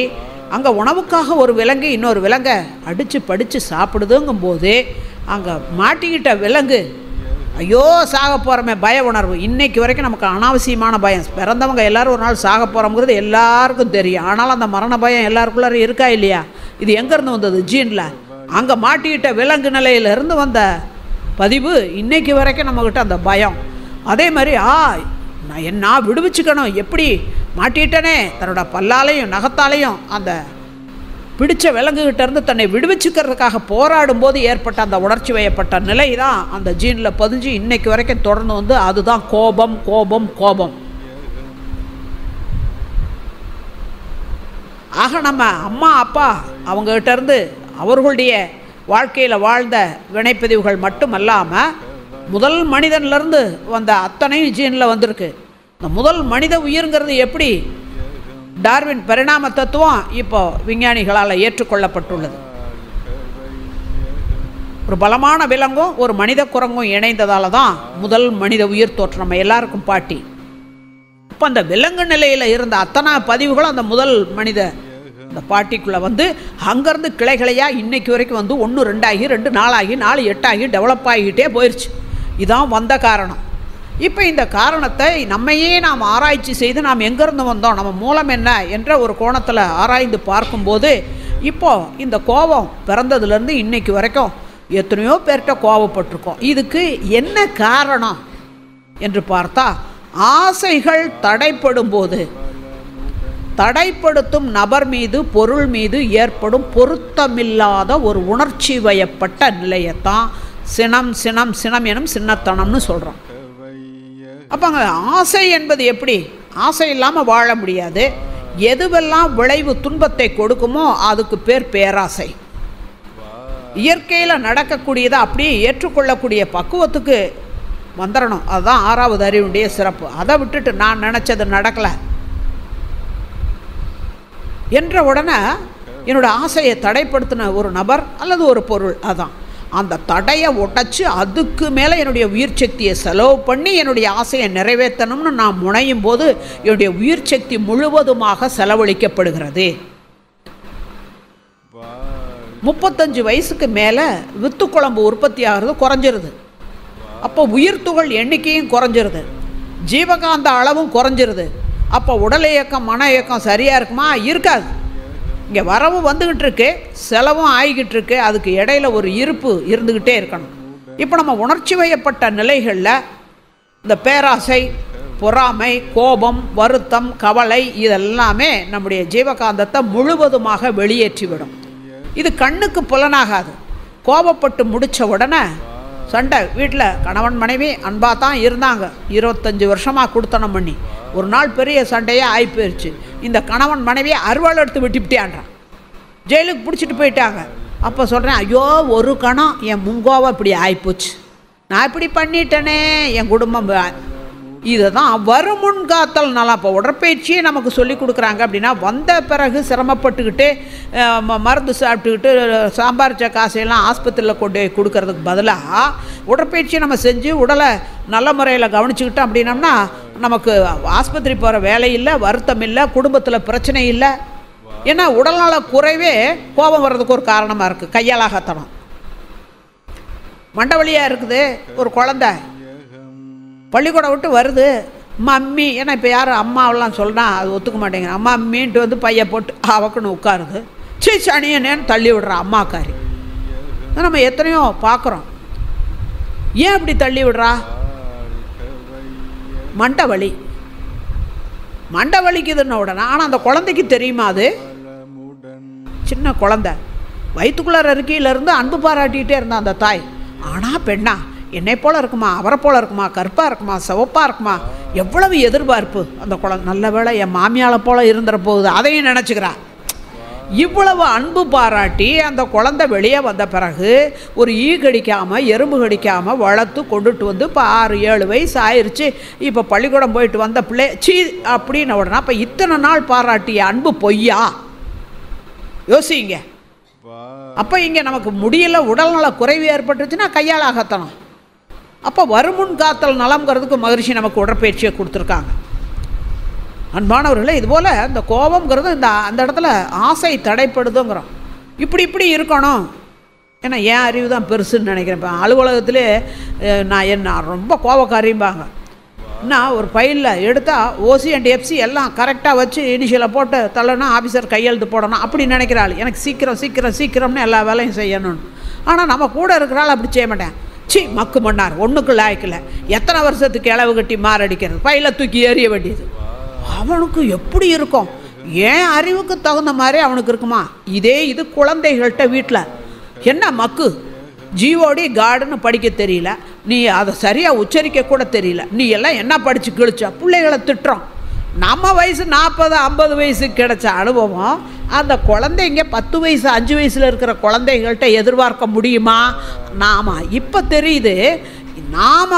அங்கே உணவுக்காக ஒரு விலங்கு இன்னொரு விலங்கை அடித்து படித்து சாப்பிடுதுங்கும்போது அங்கே மாட்டிக்கிட்ட விலங்கு ஐயோ சாக போகிறோமே பய உணர்வு. இன்றைக்கு வரைக்கும் நமக்கு அனாவசியமான பயம். பிறந்தவங்க எல்லோரும் ஒரு நாள் சாக போகிறோங்கிறது எல்லாருக்கும் தெரியும். ஆனாலும் அந்த மரண பயம் எல்லாருக்குள்ளார இருக்கா இல்லையா? இது எங்கேருந்து வந்தது? ஜீனில். அங்கே மாட்டிக்கிட்ட விலங்கு நிலையிலேருந்து வந்த பதிவு இன்றைக்கு வரைக்கும் நம்மக்கிட்ட அந்த பயம். அதே மாதிரி நான் என்ன விடுவிச்சுக்கணும், எப்படி மாட்டிட்டனே, தன்னோட பல்லாலையும் நகத்தாலையும் அந்த பிடிச்ச விலங்குகிட்ட இருந்து தன்னை விடுவிச்சுக்கிறதுக்காக போராடும் போது ஏற்பட்ட அந்த உணர்ச்சி வயப்பட்ட நிலை தான் அந்த ஜீனில் பதிஞ்சு இன்னைக்கு வரைக்கும் தொடர்ந்து வந்து அதுதான் கோபம் கோபம் கோபம். ஆக நம்ம அம்மா அப்பா அவங்ககிட்ட இருந்து அவர்களுடைய வாழ்க்கையில் வாழ்ந்த வினைப்பதிவுகள் மட்டும் அல்லாமல் முதல் மனிதன்லேருந்து வந்த அத்தனையும் ஜீனில் வந்திருக்கு. இந்த முதல் மனித உயிர்ங்கிறது எப்படி டார்வின் பரிணாம தத்துவம் இப்போ விஞ்ஞானிகளால் ஏற்றுக்கொள்ளப்பட்டுள்ளது. ஒரு பலமான விலங்கும் ஒரு மனித குரங்கும் இணைந்ததால தான் முதல் மனித உயிர் தோற்றம் நம்ம எல்லாருக்கும் பாட்டி. இப்போ அந்த விலங்கு நிலையில் இருந்த அத்தனை பதிவுகளும் அந்த முதல் மனித இந்த பாட்டிக்குள்ளே வந்து அங்கேருந்து கிளைகளையாக இன்னைக்கு வரைக்கும் வந்து 1 2 ஆகி 2 4 ஆகி 4 8 ஆகி டெவலப் ஆகிக்கிட்டே போயிடுச்சு. இதான் வந்த காரணம். இப்போ இந்த காரணத்தை நம்மையே நாம் ஆராய்ச்சி செய்து நாம் எங்கேருந்து வந்தோம், நம்ம மூலம் என்ன என்ற ஒரு கோணத்தில் ஆராய்ந்து பார்க்கும்போது இப்போது இந்த கோபம் பிறந்ததுலேருந்து இன்னைக்கு வரைக்கும் எத்தனையோ பேர்கிட்ட கோபப்பட்டிருக்கோம். இதுக்கு என்ன காரணம் என்று பார்த்தா, ஆசைகள் தடைப்படும் போது தடைப்படுத்தும் நபர் மீது பொருள் மீது ஏற்படும் பொருத்தமில்லாத ஒரு உணர்ச்சி வயப்பட்ட நிலையத்தான் சினம் சினம் சினம் எனும் சின்னத்தனம்னு சொல்கிறோம். அப்போங்க ஆசை என்பது எப்படி? ஆசை இல்லாமல் வாழ முடியாது. எதுவெல்லாம் விளைவு துன்பத்தை கொடுக்குமோ அதுக்கு பேர் பேராசை. இயற்கையில் நடக்கக்கூடியதை அப்படியே ஏற்றுக்கொள்ளக்கூடிய பக்குவத்துக்கு வந்துடணும். அதுதான் 6வது அறிவுடைய சிறப்பு. அதை விட்டுட்டு நான் நினச்சது நடக்கலை என்ற உடனே என்னோட ஆசையை தடைப்படுத்தின ஒரு நபர் அல்லது ஒரு பொருள், அதான் அந்த தடையை உடைச்சி அதுக்கு மேலே என்னுடைய உயிர் சக்தியை செலவு பண்ணி என்னுடைய ஆசையை நிறைவேற்றணும்னு நான் முனையும் போது என்னுடைய உயிர் சக்தி முழுவதுமாக செலவழிக்கப்படுகிறது. 35 வயசுக்கு மேலே வித்து குழம்பு உற்பத்தி ஆகிறது குறைஞ்சிருது. அப்போ உயிர் துகள் எண்ணிக்கையும் குறைஞ்சிருது, ஜீவகாந்த அளவும் குறைஞ்சிருது. அப்போ உடல் இயக்கம் மன இயக்கம் சரியாக இருக்குமா? இருக்காது. இங்கே வரவு வந்துக்கிட்டு இருக்கு, செலவும் ஆகிக்கிட்டு இருக்கு. அதுக்கு இடையில ஒரு இருப்பு இருந்துக்கிட்டே இருக்கணும். இப்போ நம்ம உணர்ச்சி வயப்பட்ட நிலைகளில் இந்த பேராசை, பொறாமை, கோபம், வருத்தம், கவலை இதெல்லாமே நம்முடைய ஜீவகாந்தத்தை முழுவதுமாக வெளியேற்றிவிடும். இது கண்ணுக்கு புலனாகாது. கோபப்பட்டு முடித்த உடனே சண்டை, வீட்டில் கணவன் மனைவி அன்பாக தான் இருந்தாங்க, 25 வருஷமாக கொடுத்தனம் பண்ணி ஒரு நாள் பெரிய சண்டையே ஆகி போயிடுச்சு. இந்த கணவன் மனைவியை அறுவாள் எடுத்து விட்டுவிட்டியான்றான், ஜெயிலுக்கு பிடிச்சிட்டு போயிட்டாங்க. அப்போ சொல்கிறேன், ஐயோ ஒரு கணம் என் முங்கோவை இப்படி ஆகிப்போச்சு, நான் இப்படி பண்ணிட்டேனே, என் குடும்பம். இதை தான் வருமுன் காத்தல் நலம். இப்போ உடற்பயிற்சியே நமக்கு சொல்லி கொடுக்குறாங்க. அப்படின்னா வந்த பிறகு சிரமப்பட்டுக்கிட்டு மருந்து சாப்பிட்டுக்கிட்டு சம்பாரித்த காசையெல்லாம் ஆஸ்பத்திரியில் கொண்டு போய் கொடுக்கறதுக்கு பதிலாக உடற்பயிற்சியை நம்ம செஞ்சு உடலை நல்ல முறையில் கவனிச்சுக்கிட்டோம் அப்படின்னம்னா நமக்கு ஆஸ்பத்திரி போகிற வேலை இல்லை, வருத்தம் இல்லை, குடும்பத்தில் பிரச்சனை இல்லை. ஏன்னா உடல்நல குறைவே கோபம் வர்றதுக்கு ஒரு காரணமாக இருக்குது. கையாளாகத்தனம், மண்டவலியாக இருக்குது. ஒரு குழந்தை பள்ளிக்கூடம் விட்டு வருது, மம்மி, ஏன்னா இப்போ யாரும் அம்மாவெல்லாம் சொன்னால் அது ஒத்துக்க மாட்டேங்கிற, அம்மா அம்மின்ட்டு வந்து பையை போட்டு அவக்குன்னு உட்காருது. சனியனேன்னு தள்ளி விடுறா அம்மாக்காரி. நம்ம எத்தனையோ பார்க்குறோம். ஏன் அப்படி தள்ளி விடுறா? மண்டை வலி, மண்டை வலிக்குதுன்னு உடனே. ஆனால் அந்த குழந்தைக்கு தெரியுமா? அது சின்ன குழந்தை வயிற்றுக்குள்ளார இருக்கையிலேருந்து அன்பு பாராட்டிகிட்டே இருந்தா அந்த தாய். ஆனால் பெண்ணா, என்னை போல் இருக்குமா, அவரை போல் இருக்குமா, கருப்பாக இருக்குமா, சிவப்பாக இருக்குமா, எவ்வளவு எதிர்பார்ப்பு அந்த குழந்தை. நல்ல வேளை என் மாமியாளை போல் இருந்துற போகுது, அதையும் நினச்சிக்கிறா. இவ்வளவு அன்பு பாராட்டி அந்த குழந்தை வெளியே வந்த பிறகு ஒரு ஈ கடிக்காமல் எறும்பு கடிக்காமல் வளர்த்து கொண்டுட்டு வந்து இப்போ 6-7 வயசு ஆயிடுச்சு. இப்போ பள்ளிக்கூடம் போயிட்டு வந்த பிள்ளை சீ அப்படின்னு உடனே அப்போ இத்தனை நாள் பாராட்டிய அன்பு பொய்யா? யோசிங்க. அப்போ இங்கே நமக்கு முடியல, உடல்நல குறைவு ஏற்பட்டுச்சுன்னா கையாளாகத்தனம். அப்போ வருமுன் காத்தல் நலம்ங்கிறதுக்கு மகிழ்ச்சி நமக்கு உடற்பயிற்சியை கொடுத்துருக்காங்க. அன்பானவர்களே, இதுபோல் இந்த கோபம்ங்கிறது அந்த இடத்துல ஆசை தடைப்படுதுங்கிறோம். இப்படி இருக்கணும். ஏன்னா என் அறிவு தான் பெருசுன்னு நினைக்கிறேன். இப்போ அலுவலகத்திலே நான் ரொம்ப கோபக்காரிம்பாங்க. நான் ஒரு ஃபைலில் எடுத்தால் ஓசி அண்ட் எஃப்சி எல்லாம் கரெக்டாக வச்சு இனிஷியலை போட்டு தள்ளனா ஆஃபீஸர் கையெழுத்து போடணும் அப்படி நினைக்கிறாள். எனக்கு சீக்கிரம்னு எல்லா வேலையும் செய்யணும்னு. ஆனால் நம்ம கூட இருக்கிறாள் அப்படி செய்ய மாட்டேன். மக்கு மன்னார் ஒன்றுக்கு லாய்க்கில் எத்தனை வருஷத்துக்கு இளவு கட்டி மாரடிக்கிறது, பையில தூக்கி எறிய வேண்டியது. அவனுக்கு எப்படி இருக்கும்? ஏன் அறிவுக்கு தகுந்த மாதிரி அவனுக்கு இருக்குமா? இதே இது குழந்தைகள்கிட்ட வீட்டில் என்ன மக்கு ஜிஓடி கார்டுன்னு படிக்க தெரியல, நீ அதை சரியாக உச்சரிக்க கூட தெரியல, நீ எல்லாம் என்ன படித்து கிழிச்சா? பிள்ளைகளை திட்டுறோம். நம்ம வயசு 40-50 வயசுக்கு கிடைச்ச அனுபவம் அந்த குழந்தைங்க 10 வயசு 5 வயசில் இருக்கிற குழந்தைகள்கிட்ட எதிர்பார்க்க முடியுமா? நாம் இப்போ தெரியுது, நாம்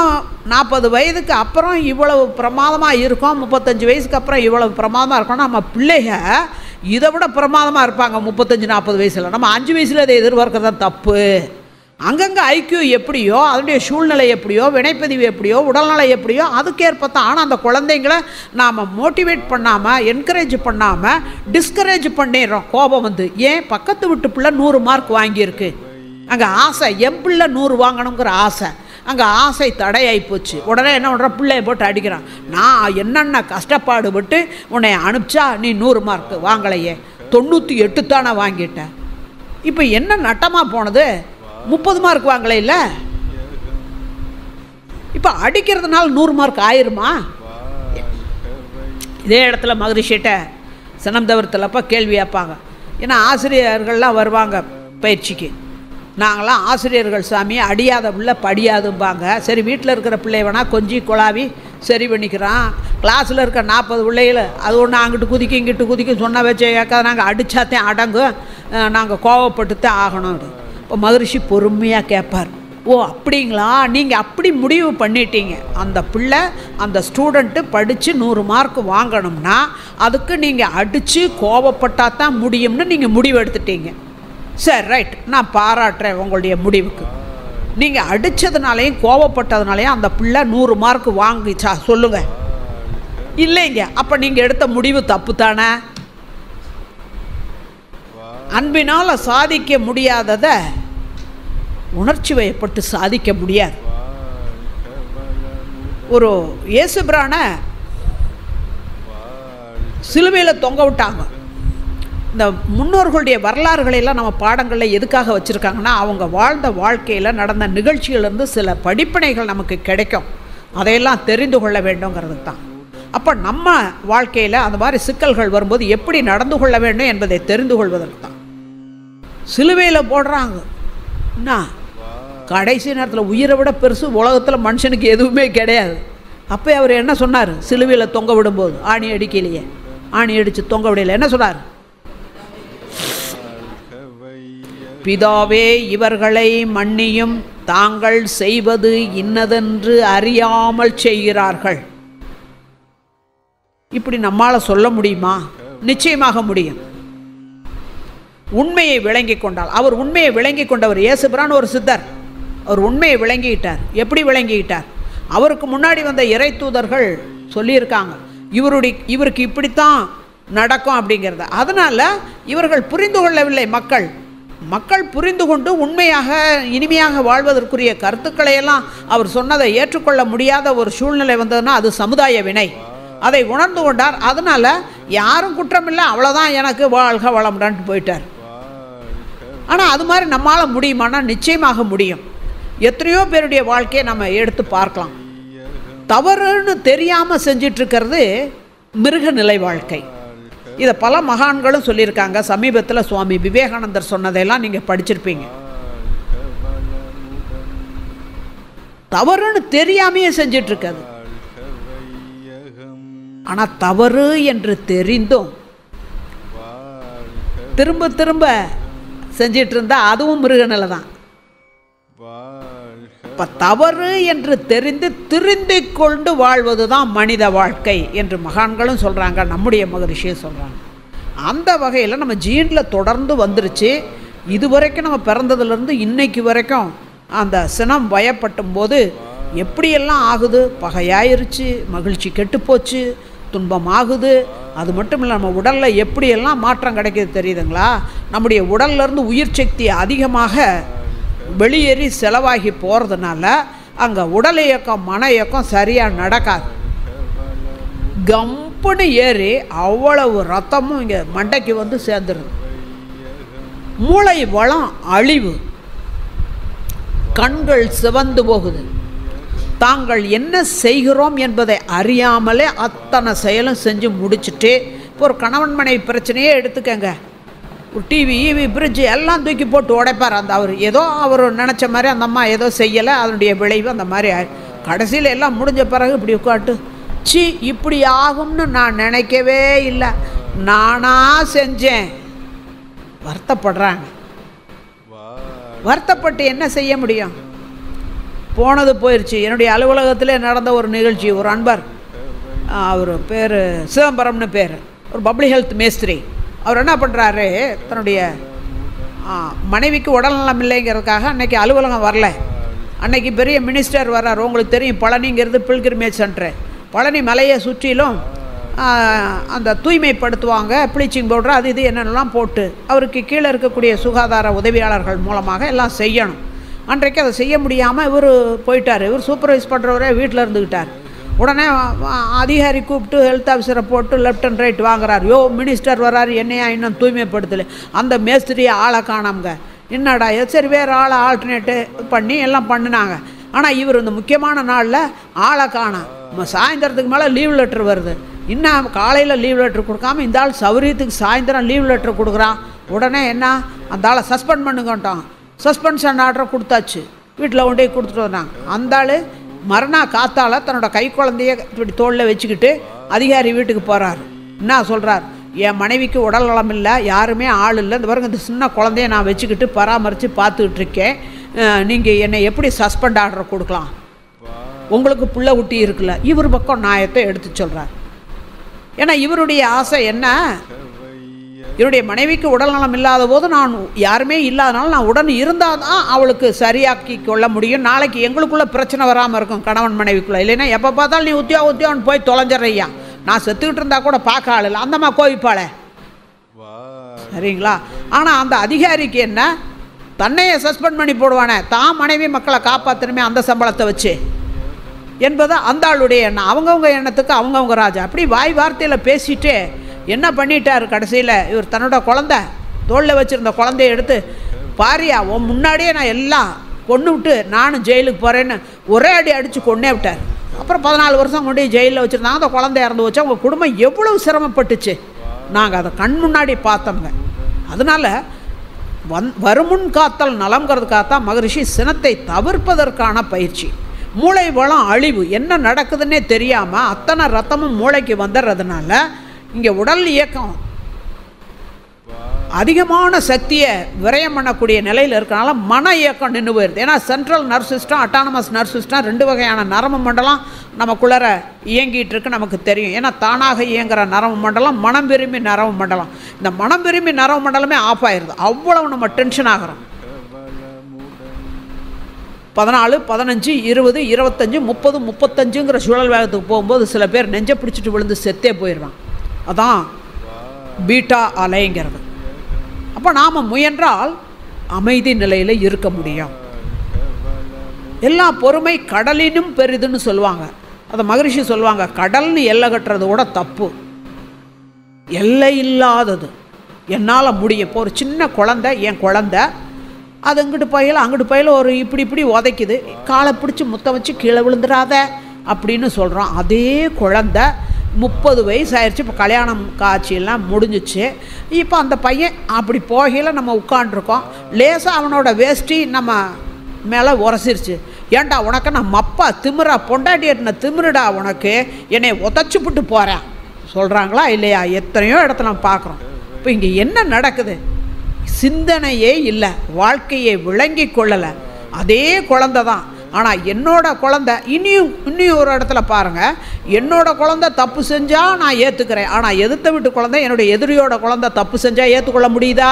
40 வயதுக்கு அப்புறம் இவ்வளவு பிரமாதமாக இருக்கோம், 35 வயசுக்கு அப்புறம் இவ்வளவு பிரமாதமாக இருக்கோம். நம்ம பிள்ளைங்க இதை விட பிரமாதமாக இருப்பாங்க 35-40 வயசில். நம்ம 5 வயசில் அதை எதிர்பார்க்கறது தான் தப்பு. அங்கங்கே ஐக்கியூ எப்படியோ, அதனுடைய சூழ்நிலை எப்படியோ, வினைப்பதிவு எப்படியோ, உடல்நிலை எப்படியோ அதுக்கேற்பத்தான். ஆனால் அந்த குழந்தைங்கள நாம் மோட்டிவேட் பண்ணாமல், என்கரேஜ் பண்ணாமல் டிஸ்கரேஜ் பண்ணிடுறோம். கோபம் வந்து ஏன் பக்கத்து வீட்டு பிள்ளை 100 மார்க் வாங்கியிருக்கு, அங்கே ஆசை என் பிள்ளை 100 வாங்கணுங்கிற ஆசை, அங்கே ஆசை தடையாகி போச்சு. உடனே என்ன பண்ணுற, பிள்ளைய போட்டு அடிக்கிறான். நான் என்னென்ன கஷ்டப்பாடு விட்டு உன்னை அனுப்பிச்சா நீ 100 மார்க் வாங்கலையே, 98 தானே வாங்கிட்டேன். இப்போ என்ன நட்டமாக போனது, 30 மார்க் வாங்கலை இல்லை. இப்போ அடிக்கிறதுனால 100 மார்க் ஆயிருமா? இதே இடத்துல மகரிஷிட்ட சினம் தவிர்த்தலப்போ கேள்வி கேட்பாங்க. ஏன்னா ஆசிரியர்கள்லாம் வருவாங்க பயிற்சிக்கு. நாங்களாம் ஆசிரியர்கள் சாமி, அடியாத பிள்ளை படியாதும்பாங்க. சரி, வீட்டில் இருக்கிற பிள்ளை வேணால் கொஞ்சி குழாவி சரி பண்ணிக்கிறான். கிளாஸில் இருக்க 40 பிள்ளைகள் அது ஒன்று அங்கிட்டு குதிக்கும் இங்கிட்டு குதிக்கும் சொன்ன வச்சு கேட்காத, நாங்கள் அடித்தாத்தான் அடங்கும், நாங்கள் கோவப்பட்டுத்தான் ஆகணும். இப்போ மகரிஷி பொறுமையாக கேட்பார். ஓ அப்படிங்களா, நீங்கள் அப்படி முடிவு பண்ணிட்டீங்க, அந்த பிள்ளை அந்த ஸ்டூடெண்ட்டு படித்து 100 மார்க் வாங்கணும்னா அதுக்கு நீங்கள் அடித்து கோவப்பட்டால் தான் முடியும்னு நீங்கள் முடிவு எடுத்துட்டீங்க. சரி ரைட், நான் பாராட்டுறேன் உங்களுடைய முடிவுக்கு. நீங்கள் அடித்ததுனாலையும் கோவப்பட்டதுனாலையும் அந்த பிள்ளை 100 மார்க் வாங்கிச்சா சொல்லுங்கள்? இல்லைங்க. அப்போ நீங்கள் எடுத்த முடிவு தப்பு தானே. அன்பினால் சாதிக்க முடியாததை உணர்ச்சி வயப்பட்டு சாதிக்க முடியாது. ஒரு இயேசுபிரானை சிலுவையில் தொங்க விட்டாங்க. இந்த முன்னோர்களுடைய வரலாறுகளெல்லாம் நம்ம பாடங்களில் எதுக்காக வச்சுருக்காங்கன்னா, அவங்க வாழ்ந்த வாழ்க்கையில் நடந்த நிகழ்ச்சிகளிலிருந்து சில படிப்பினைகள் நமக்கு கிடைக்கும், அதையெல்லாம் தெரிந்து கொள்ள வேண்டுங்கிறது தான். அப்போ நம்ம வாழ்க்கையில் அந்த மாதிரி சிக்கல்கள் வரும்போது எப்படி நடந்து கொள்ள வேண்டும் என்பதை தெரிந்து கொள்வதற்கு தான் சிலுவையில் போடுறாங்க. என்ன கடைசி நேரத்தில் உயிரை விட பெருசு உலகத்தில் மனுஷனுக்கு எதுவுமே கிடையாது. அப்போ அவர் என்ன சொன்னார்? சிலுவையில் தொங்க விடும்போது ஆணி அடிக்கலையே, ஆணி அடித்து தொங்க விடல, என்ன சொன்னார்? பிதாவே இவர்களை மன்னியும், தாங்கள் செய்வது இன்னதென்று அறியாமல் செய்கிறார்கள். இப்படி நம்மால் சொல்ல முடியுமா? நிச்சயமாக முடியும். உண்மையை விளங்கி கொண்டால். அவர் உண்மையை விளங்கி கொண்டவர். இயேசுபிரான் ஒரு சித்தர், அவர் உண்மையை விளங்கிட்டார். எப்படி விளங்கிட்டார்? அவருக்கு முன்னாடி வந்த இறை தூதர்கள் சொல்லியிருக்காங்க இவருக்கு இப்படித்தான் நடக்கும் அப்படிங்கிறத. அதனால் இவர்கள் புரிந்து கொள்ளவில்லை. மக்கள் புரிந்து கொண்டு உண்மையாக இனிமையாக வாழ்வதற்குரிய கருத்துக்களையெல்லாம் அவர் சொன்னதை ஏற்றுக்கொள்ள முடியாத ஒரு சூழ்நிலை வந்ததுன்னா அது சமுதாய வினை. அதை உணர்ந்து கொண்டார். அதனால் யாரும் குற்றமில்லை, அவ்வளோதான், எனக்கு வாழ்க வளமுடான்ட்டு போயிட்டார். ஆனால் அது மாதிரி நம்மளால் முடியுமானா நிச்சயமாக முடியும். எத்தனையோ பேருடைய வாழ்க்கையை நம்ம எடுத்து பார்க்கலாம். தவறுன்னு தெரியாமல் செஞ்சிட்ருக்கிறது மிருகநிலை வாழ்க்கை. இதை பல மகான்களும் சொல்லியிருக்காங்க. சமீபத்தில் சுவாமி விவேகானந்தர் சொன்னதையெல்லாம் நீங்கள் படிச்சிருப்பீங்க. தவறுன்னு தெரியாமையே செஞ்சிட்ருக்காது. ஆனால் தவறு என்று தெரிந்தும் திரும்ப திரும்ப செஞ்சிட்டு இருந்தா அதுவும் மிருகநிலை தான். இப்போ தவறு என்று தெரிந்து திருந்தி கொண்டு வாழ்வது தான் மனித வாழ்க்கை என்று மகான்களும் சொல்கிறாங்க, நம்முடைய மகரிஷியும் சொல்கிறாங்க. அந்த வகையில் நம்ம ஜீனில் தொடர்ந்து வந்துருச்சு. இதுவரைக்கும் நம்ம பிறந்ததுலேருந்து இன்னைக்கு வரைக்கும் அந்த சினம் வயப்பட்டும் போது எப்படியெல்லாம் ஆகுது, பகையாயிருச்சு, மகிழ்ச்சி கெட்டுப்போச்சு, துன்பம் ஆகுது. அது மட்டும் இல்லை, நம்ம உடலில் எப்படியெல்லாம் மாற்றம் கிடைக்கிது தெரியுதுங்களா? நம்முடைய உடல்லேருந்து உயிர் சக்தி அதிகமாக வெளியேறி செலவாகி போகிறதுனால அங்கே உடல் இயக்கம் மன இயக்கம் சரியாக நடக்காது. கம்புன்னு ஏறி அவ்வளவு ரத்தமும் இங்கே மண்டைக்கு வந்து சேர்ந்துருது. மூளை வளம் அழிவு, கண்கள் சிவந்து போகுது. தாங்கள் என்ன செய்கிறோம் என்பதை அறியாமலே அத்தனை செயலும் செஞ்சு முடிச்சுட்டு இப்போ ஒரு கணவன் மனைவி பிரச்சனையே எடுத்துக்கங்க, ஒரு டிவி ஈவி ஃப்ரிட்ஜு எல்லாம் தூக்கி போட்டு உடைப்பார். அந்த அவர் ஏதோ அவர் நினச்ச மாதிரி அந்த அம்மா ஏதோ செய்யலை, அதனுடைய விளைவு அந்த மாதிரி கடைசியில் எல்லாம் முடிஞ்ச பிறகு இப்படி உட்காட்டு, சி இப்படி ஆகும்னு நான் நினைக்கவே இல்லை, நானாக செஞ்சேன், வருத்தப்படுறாங்க. வருத்தப்பட்டு என்ன செய்ய முடியும்? போனது போயிடுச்சு. என்னுடைய அலுவலகத்தில் நடந்த ஒரு நிகழ்ச்சி, ஒரு அன்பர், அவர் பேர் சிதம்பரம்னு பேர், ஒரு பப்ளிக் ஹெல்த் மேஸ்திரி. அவர் என்ன பண்ணுறாரு, தன்னுடைய மனைவிக்கு உடல்நலம் இல்லைங்கிறதுக்காக அன்றைக்கி அலுவலகம் வரல. அன்றைக்கி பெரிய மினிஸ்டர் வர்றார். உங்களுக்கு தெரியும், பழனிங்கிறது பில்கிரிமேஜ் சென்டரு. பழனி மலையை சுற்றிலும் அந்த தூய்மைப்படுத்துவாங்க, ப்ளீச்சிங் பவுடர் அது இது என்னென்னலாம் போட்டு அவருக்கு கீழே இருக்கக்கூடிய சுகாதார உதவியாளர்கள் மூலமாக எல்லாம் செய்யணும். அன்றைக்கு அதை செய்ய முடியாமல் இவர் போயிட்டார். இவர் சூப்பர்வைஸ் பண்ணுறவரே வீட்டில் இருந்துக்கிட்டார். உடனே அதிகாரி கூப்பிட்டு ஹெல்த் ஆஃபீஸரை போட்டு லெஃப்ட் அண்ட் ரைட் வாங்குறார். யோ மினிஸ்டர் வர்றாரு, என்னையா இன்னும் தூய்மைப்படுத்தலை, அந்த மேஸ்திரியை ஆளை காணாமுங்க, என்னடா சரி வேறு ஆளை ஆல்டர்னேட்டு பண்ணி எல்லாம் பண்ணினாங்க. ஆனால் இவர் இந்த முக்கியமான நாளில் ஆளை காணாம். சாயந்தரத்துக்கு மேலே லீவ் லெட்ரு வருது. இன்னும் காலையில் லீவ் லெட்ரு கொடுக்காம இந்த ஆள் சௌரியத்துக்கு சாயந்தரம் லீவ் லெட்ரு கொடுக்குறான். உடனே என்ன, அந்த ஆளை சஸ்பெண்ட் பண்ணுங்கட்டான். சஸ்பென்ஷன் ஆர்டரை கொடுத்தாச்சு, வீட்டில் கொண்டே கொடுத்துட்டு வந்தாங்க. அந்த ஆள் மறுநாள் காத்தால் தன்னோட கை குழந்தைய இப்படி தோளில் வச்சுக்கிட்டு அதிகாரி வீட்டுக்கு போகிறார். என்ன சொல்கிறார், என் மனைவிக்கு உடல் நலம் இல்லை, யாருமே ஆள் இல்லை, இந்த பாருங்க இந்த சின்ன குழந்தைய நான் வச்சுக்கிட்டு பராமரித்து பார்த்துக்கிட்டு இருக்கேன், நீங்கள் என்னை எப்படி சஸ்பெண்ட் ஆர்டர் கொடுக்கலாம், உங்களுக்கு பிள்ளை குட்டி இருக்குல்ல. இவர் பக்கம் நியாயத்தை எடுத்து சொல்கிறார். ஏன்னா இவருடைய ஆசை என்ன, என்னுடைய மனைவிக்கு உடல்நலம் இல்லாத போது நான் யாருமே இல்லாதனால நான் உடன் இருந்தால் தான் அவளுக்கு சரியாக்கி கொள்ள முடியும், நாளைக்கு எங்களுக்குள்ளே பிரச்சனை வராமல் இருக்கும் கணவன் மனைவிக்குள்ளே. இல்லைன்னா எப்போ பார்த்தாலும் நீ உத்தியோகம் போய் தொலைஞ்சிட்றையா, நான் செத்துக்கிட்டு இருந்தால் கூட பார்க்க ஆள் இல்லை, அந்தம்மா கோவிப்பாளே, சரிங்களா. ஆனால் அந்த அதிகாரிக்கு என்ன, தன்னையே சஸ்பெண்ட் பண்ணி போடுவானே, தான் மனைவி மக்களை காப்பாற்றணுமே அந்த சம்பளத்தை வச்சு என்பது அந்த ஆளுடைய எண்ணம். அவங்கவுங்க எண்ணத்துக்கு அவங்கவுங்க ராஜா. அப்படி வாய் வார்த்தையில் பேசிட்டு என்ன பண்ணிட்டார், கடைசியில் இவர் தன்னோட குழந்தை தோளில் வச்சுருந்த குழந்தைய எடுத்து, பாரியா உன் முன்னாடியே நான் எல்லாம் கொண்டு விட்டு நானும் ஜெயிலுக்கு போகிறேன்னு ஒரே அடி அடித்து கொண்டே விட்டார். அப்புறம் 14 வருஷம் கொண்டு ஜெயிலில் வச்சுருந்தாங்க. அந்த குழந்தை இறந்து வச்சு அவங்க குடும்பம் எவ்வளவு சிரமப்பட்டுச்சு, நாங்கள் அதை கண் முன்னாடி பார்த்தோங்க. அதனால் வருமுன் காத்தல் நலங்கிறதுக்காகத்தான் மகரிஷி சினத்தை தவிர்ப்பதற்கான பயிற்சி. மூளை வளம் அழிவு, என்ன நடக்குதுன்னே தெரியாமல் அத்தனை ரத்தமும் மூளைக்கு வந்துடுறதுனால இங்கே உடல் இயக்கம் அதிகமான சக்தியை விரயம் பண்ணக்கூடிய நிலையில் இருக்கனால மன இயக்கம் நின்று போயிடுது. ஏன்னா central nerve system, autonomous nerve system 2 வகையான நரம்பு மண்டலம் நமக்குள்ளே இயங்கிட்டு இருக்கு நமக்கு தெரியும். ஏன்னா தானாக இயங்குகிற நரம்பு மண்டலம், மனம் விரும்பி நரம்பு மண்டலம். இந்த மனம் விரும்பி நரம்பு மண்டலமே ஆஃப் ஆயிடுது. அவ்வளவு நம்ம டென்ஷன் ஆகிறோம். 14, 15, 20, 25, 30, 35ங்கிற சுழல் வேகத்துக்கு போகும்போது சில பேர் நெஞ்சை பிடிச்சிட்டு விழுந்து செத்தே போயிடுவான். அதான் பீட்டா அலைங்கிறது. அப்போ நாம் முயன்றால் அமைதி நிலையில் இருக்க முடியும். எல்லா பொறுமை கடலினும் பெரிதுன்னு சொல்லுவாங்க. அதை மகரிஷி சொல்லுவாங்க, கடல்னு எல்லை கட்டுறது கூட தப்பு, எல்லை இல்லாதது என்னால் முடியும். இப்போ ஒரு சின்ன குழந்தை, என் குழந்தை, அது அங்கிட்டு பையில ஒரு இப்படி உதைக்குது, காலை பிடிச்சி முத்த வச்சு கீழே விழுந்துடாத அப்படின்னு சொல்கிறோம். அதே குழந்தை 30 வயசு ஆயிடுச்சு, இப்போ கல்யாணம் காட்சியெல்லாம் முடிஞ்சிச்சு. இப்போ அந்த பையன் அப்படி போகையில் நம்ம உட்காண்ட்ருக்கோம், லேசாக அவனோட வேஷ்டி நம்ம மேலே உரசிருச்சு. ஏன்டா உனக்கு நான் மப்பா திமிரா, பொண்டாட்டி எட்டின திமிருடா உனக்கு, என்னை உதச்சிப்புட்டு போகிறேன் சொல்கிறாங்களா இல்லையா? எத்தனையோ இடத்துல நம்ம பார்க்குறோம். இப்போ இங்கே என்ன நடக்குது, சிந்தனையே இல்லை, வாழ்க்கையை விளங்கி கொள்ளலை. அதே குழந்தை தான். ஆனால் என்னோட குழந்தை இன்னும் ஒரு இடத்துல பாருங்கள், என்னோட குழந்தை தப்பு செஞ்சால் நான் ஏற்றுக்கிறேன், ஆனால் எதிர்த்த வீட்டு குழந்தை, என்னுடைய எதிரியோட குழந்தை தப்பு செஞ்சால் ஏற்றுக்கொள்ள முடியுதா?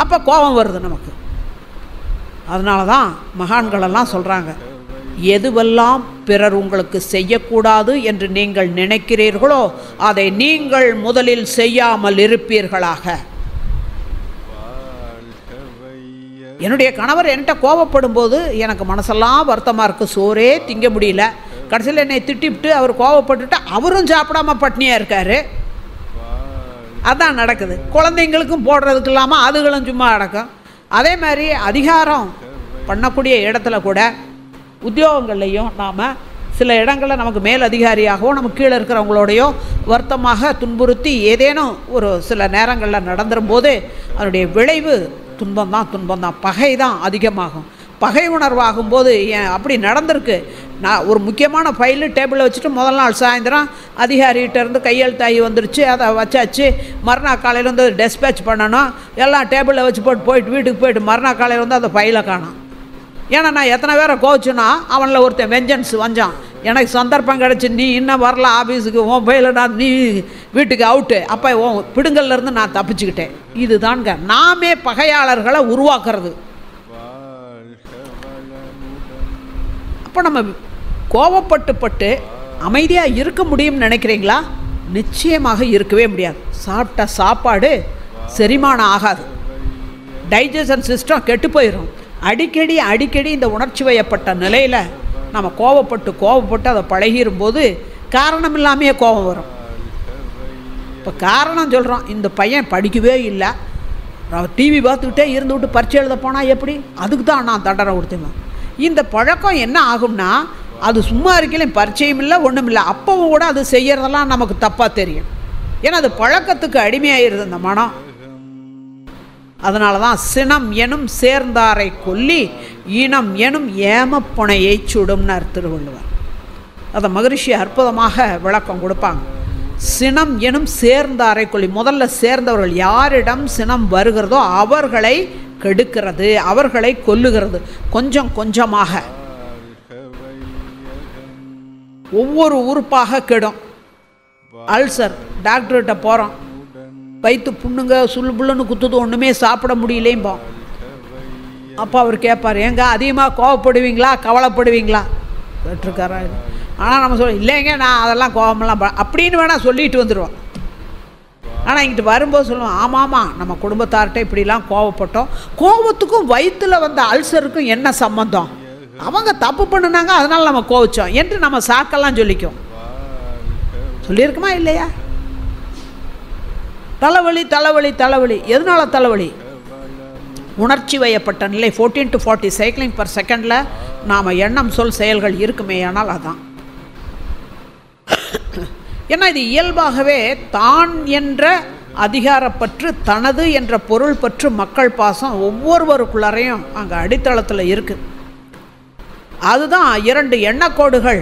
அப்போ கோபம் வருது நமக்கு. அதனால தான் மகான்களெல்லாம் சொல்கிறாங்க, எதுவெல்லாம் பிறர் உங்களுக்கு செய்யக்கூடாது என்று நீங்கள் நினைக்கிறீர்களோ அதை நீங்கள் முதலில் செய்யாமல் இருப்பீர்களாக. என்னுடைய கணவர் என்கிட்ட கோபப்படும் போது எனக்கு மனசெல்லாம் வருத்தமாக இருக்குது, சோறே திங்க முடியல. கடைசியில் என்னை திட்டிவிட்டு அவர் கோபப்பட்டுட்டு அவரும் சாப்பிடாம பட்னியாக இருக்கார். அதான் நடக்குது. குழந்தைங்களுக்கும் போடுறதுக்கு இல்லாமல் அதுகளும் சும்மா அடக்கும். அதே மாதிரி அதிகாரம் பண்ணக்கூடிய இடத்துல கூட, உத்தியோகங்கள்லையும் நாம் சில இடங்களில் நமக்கு மேல் அதிகாரியாகவோ நமக்கு கீழே இருக்கிறவங்களோடையோ வருத்தமாக துன்புறுத்தி ஏதேனும் ஒரு சில நேரங்களில் நடந்துடும் போது அதனுடைய விளைவு துன்பம்தான், பகை தான் அதிகமாகும். பகை உணர்வாகும்போது அப்படி நடந்திருக்கு. நான் ஒரு முக்கியமான ஃபைலு டேபிளில் வச்சுட்டு முதல் நாள் சாயந்தரம் அதிகாரிகிட்டேருந்து கையெழுத்தாகி வந்துருச்சு, அதை வச்சாச்சு. மறுநாள் காலையில் வந்து டெஸ்பேச் பண்ணணும், எல்லாம் டேபிளில் வச்சு போயிட்டு வீட்டுக்கு போயிட்டு மறுநாள் காலையில் வந்து அந்த ஃபைலை காணும். ஏன்னா நான் எத்தனை பேரை கோச்சுன்னா அவனில் ஒருத்தன் வெஞ்சன்ஸ் வந்தான், எனக்கு சந்தர்ப்பம் கிடச்சி நீ இன்னும் வரல ஆஃபீஸுக்கு, உன் ஃபைலில் நான் நீ வீட்டுக்கு அவுட்டு, அப்போ உன் பிடுங்கள்லேருந்து நான் தப்பிச்சுக்கிட்டேன். இதுதான்ங்க நாமே பகையாளர்களை உருவாக்குறது. அப்போ நம்ம கோபப்பட்டு அமைதியாக இருக்க முடியும்னு நினைக்கிறீங்களா? நிச்சயமாக இருக்கவே முடியாது. சாப்பிட்ட சாப்பாடு செரிமானம் ஆகாது, டைஜஷன் சிஸ்டம் கெட்டு போயிடும். அடிக்கடி இந்த உணர்ச்சி வயப்பட்ட நிலையில் நம்ம கோபப்பட்டு அதை பழகிரும்போது காரணம் இல்லாமையே கோபம் வரும். இப்போ காரணம் சொல்கிறோம், இந்த பையன் படிக்கவே இல்லை, டிவி பார்த்துக்கிட்டே இருந்துவிட்டு பரீட்சை எழுத போனால் எப்படி, அதுக்கு தான் நான் தண்டனை கொடுத்தேன். இந்த பழக்கம் என்ன ஆகும்னா அது சும்மா இருக்கையிலும் பரிச்சயம் இல்லை ஒன்றும் இல்லை, அப்பவும் கூட அது செய்கிறதெல்லாம் நமக்கு தப்பாக தெரியும். ஏன்னா அது பழக்கத்துக்கு அடிமையாயிருது அந்த மனம். அதனால தான் சினம் எனும் சேர்ந்தாரை கொல்லி ஈனம் எனும் ஏமப்புனையை சுடும்னார் திருவள்ளுவர். அதை மகரிஷி அற்புதமாக விளக்கம் கொடுப்பாங்க. சினம் எனும் சேர்ந்தாரை கொல்லி, முதல்ல சேர்ந்தவர்கள் யாரிடம் சினம் வருகிறதோ அவர்களை கெடுக்கிறது, அவர்களை கொல்லுகிறது. கொஞ்சம் கொஞ்சமாக ஒவ்வொரு உறுப்பாக கெடும். அல்சர், டாக்டர்கிட்ட போகிறோம், வயிற்று புண்ணுங்க சுள்ளுன்னு குத்துது, ஒன்றுமே சாப்பிட முடியலேம்போம். அப்போ அவர் கேட்பார், ஏங்க அதிகமாக கோவப்படுவீங்களா கவலைப்படுவீங்களா கேட்டிருக்காரா? ஆனால் நம்ம சொல்ல இல்லைங்க நான் அதெல்லாம் கோபமெல்லாம் அப்படின்னு வேணால் சொல்லிட்டு வந்துடுவோம். ஆனால் இங்கிட்டு வரும்போது சொல்லுவோம், ஆமாம் நம்ம குடும்பத்தார்கிட்ட இப்படிலாம் கோவப்பட்டோம். கோபத்துக்கும் வயிற்றில் வந்த அல்சருக்கும் என்ன சம்பந்தம்? அவங்க தப்பு பண்ணுனாங்க அதனால் நம்ம கோவிச்சோம் என்று நம்ம சாக்கெல்லாம் சொல்லியிருக்குமா இல்லையா? தலைவலி எதனால தலைவலி? உணர்ச்சி வயப்பட்ட நிலை. 14 to 40 சைக்கிளிங் பர் செகண்டில் நாம் எண்ணம் சொல் செயல்கள் இருக்குமே, ஆனால் அதான். ஏன்னா இது இயல்பாகவே தான் என்ற அதிகாரப்பற்று, தனது என்ற பொருள் பற்று, மக்கள் பாசம் ஒவ்வொருவருக்குள்ளாரையும் அங்கே அடித்தளத்தில் இருக்குது. அதுதான் 2 எண்ணக்கோடுகள்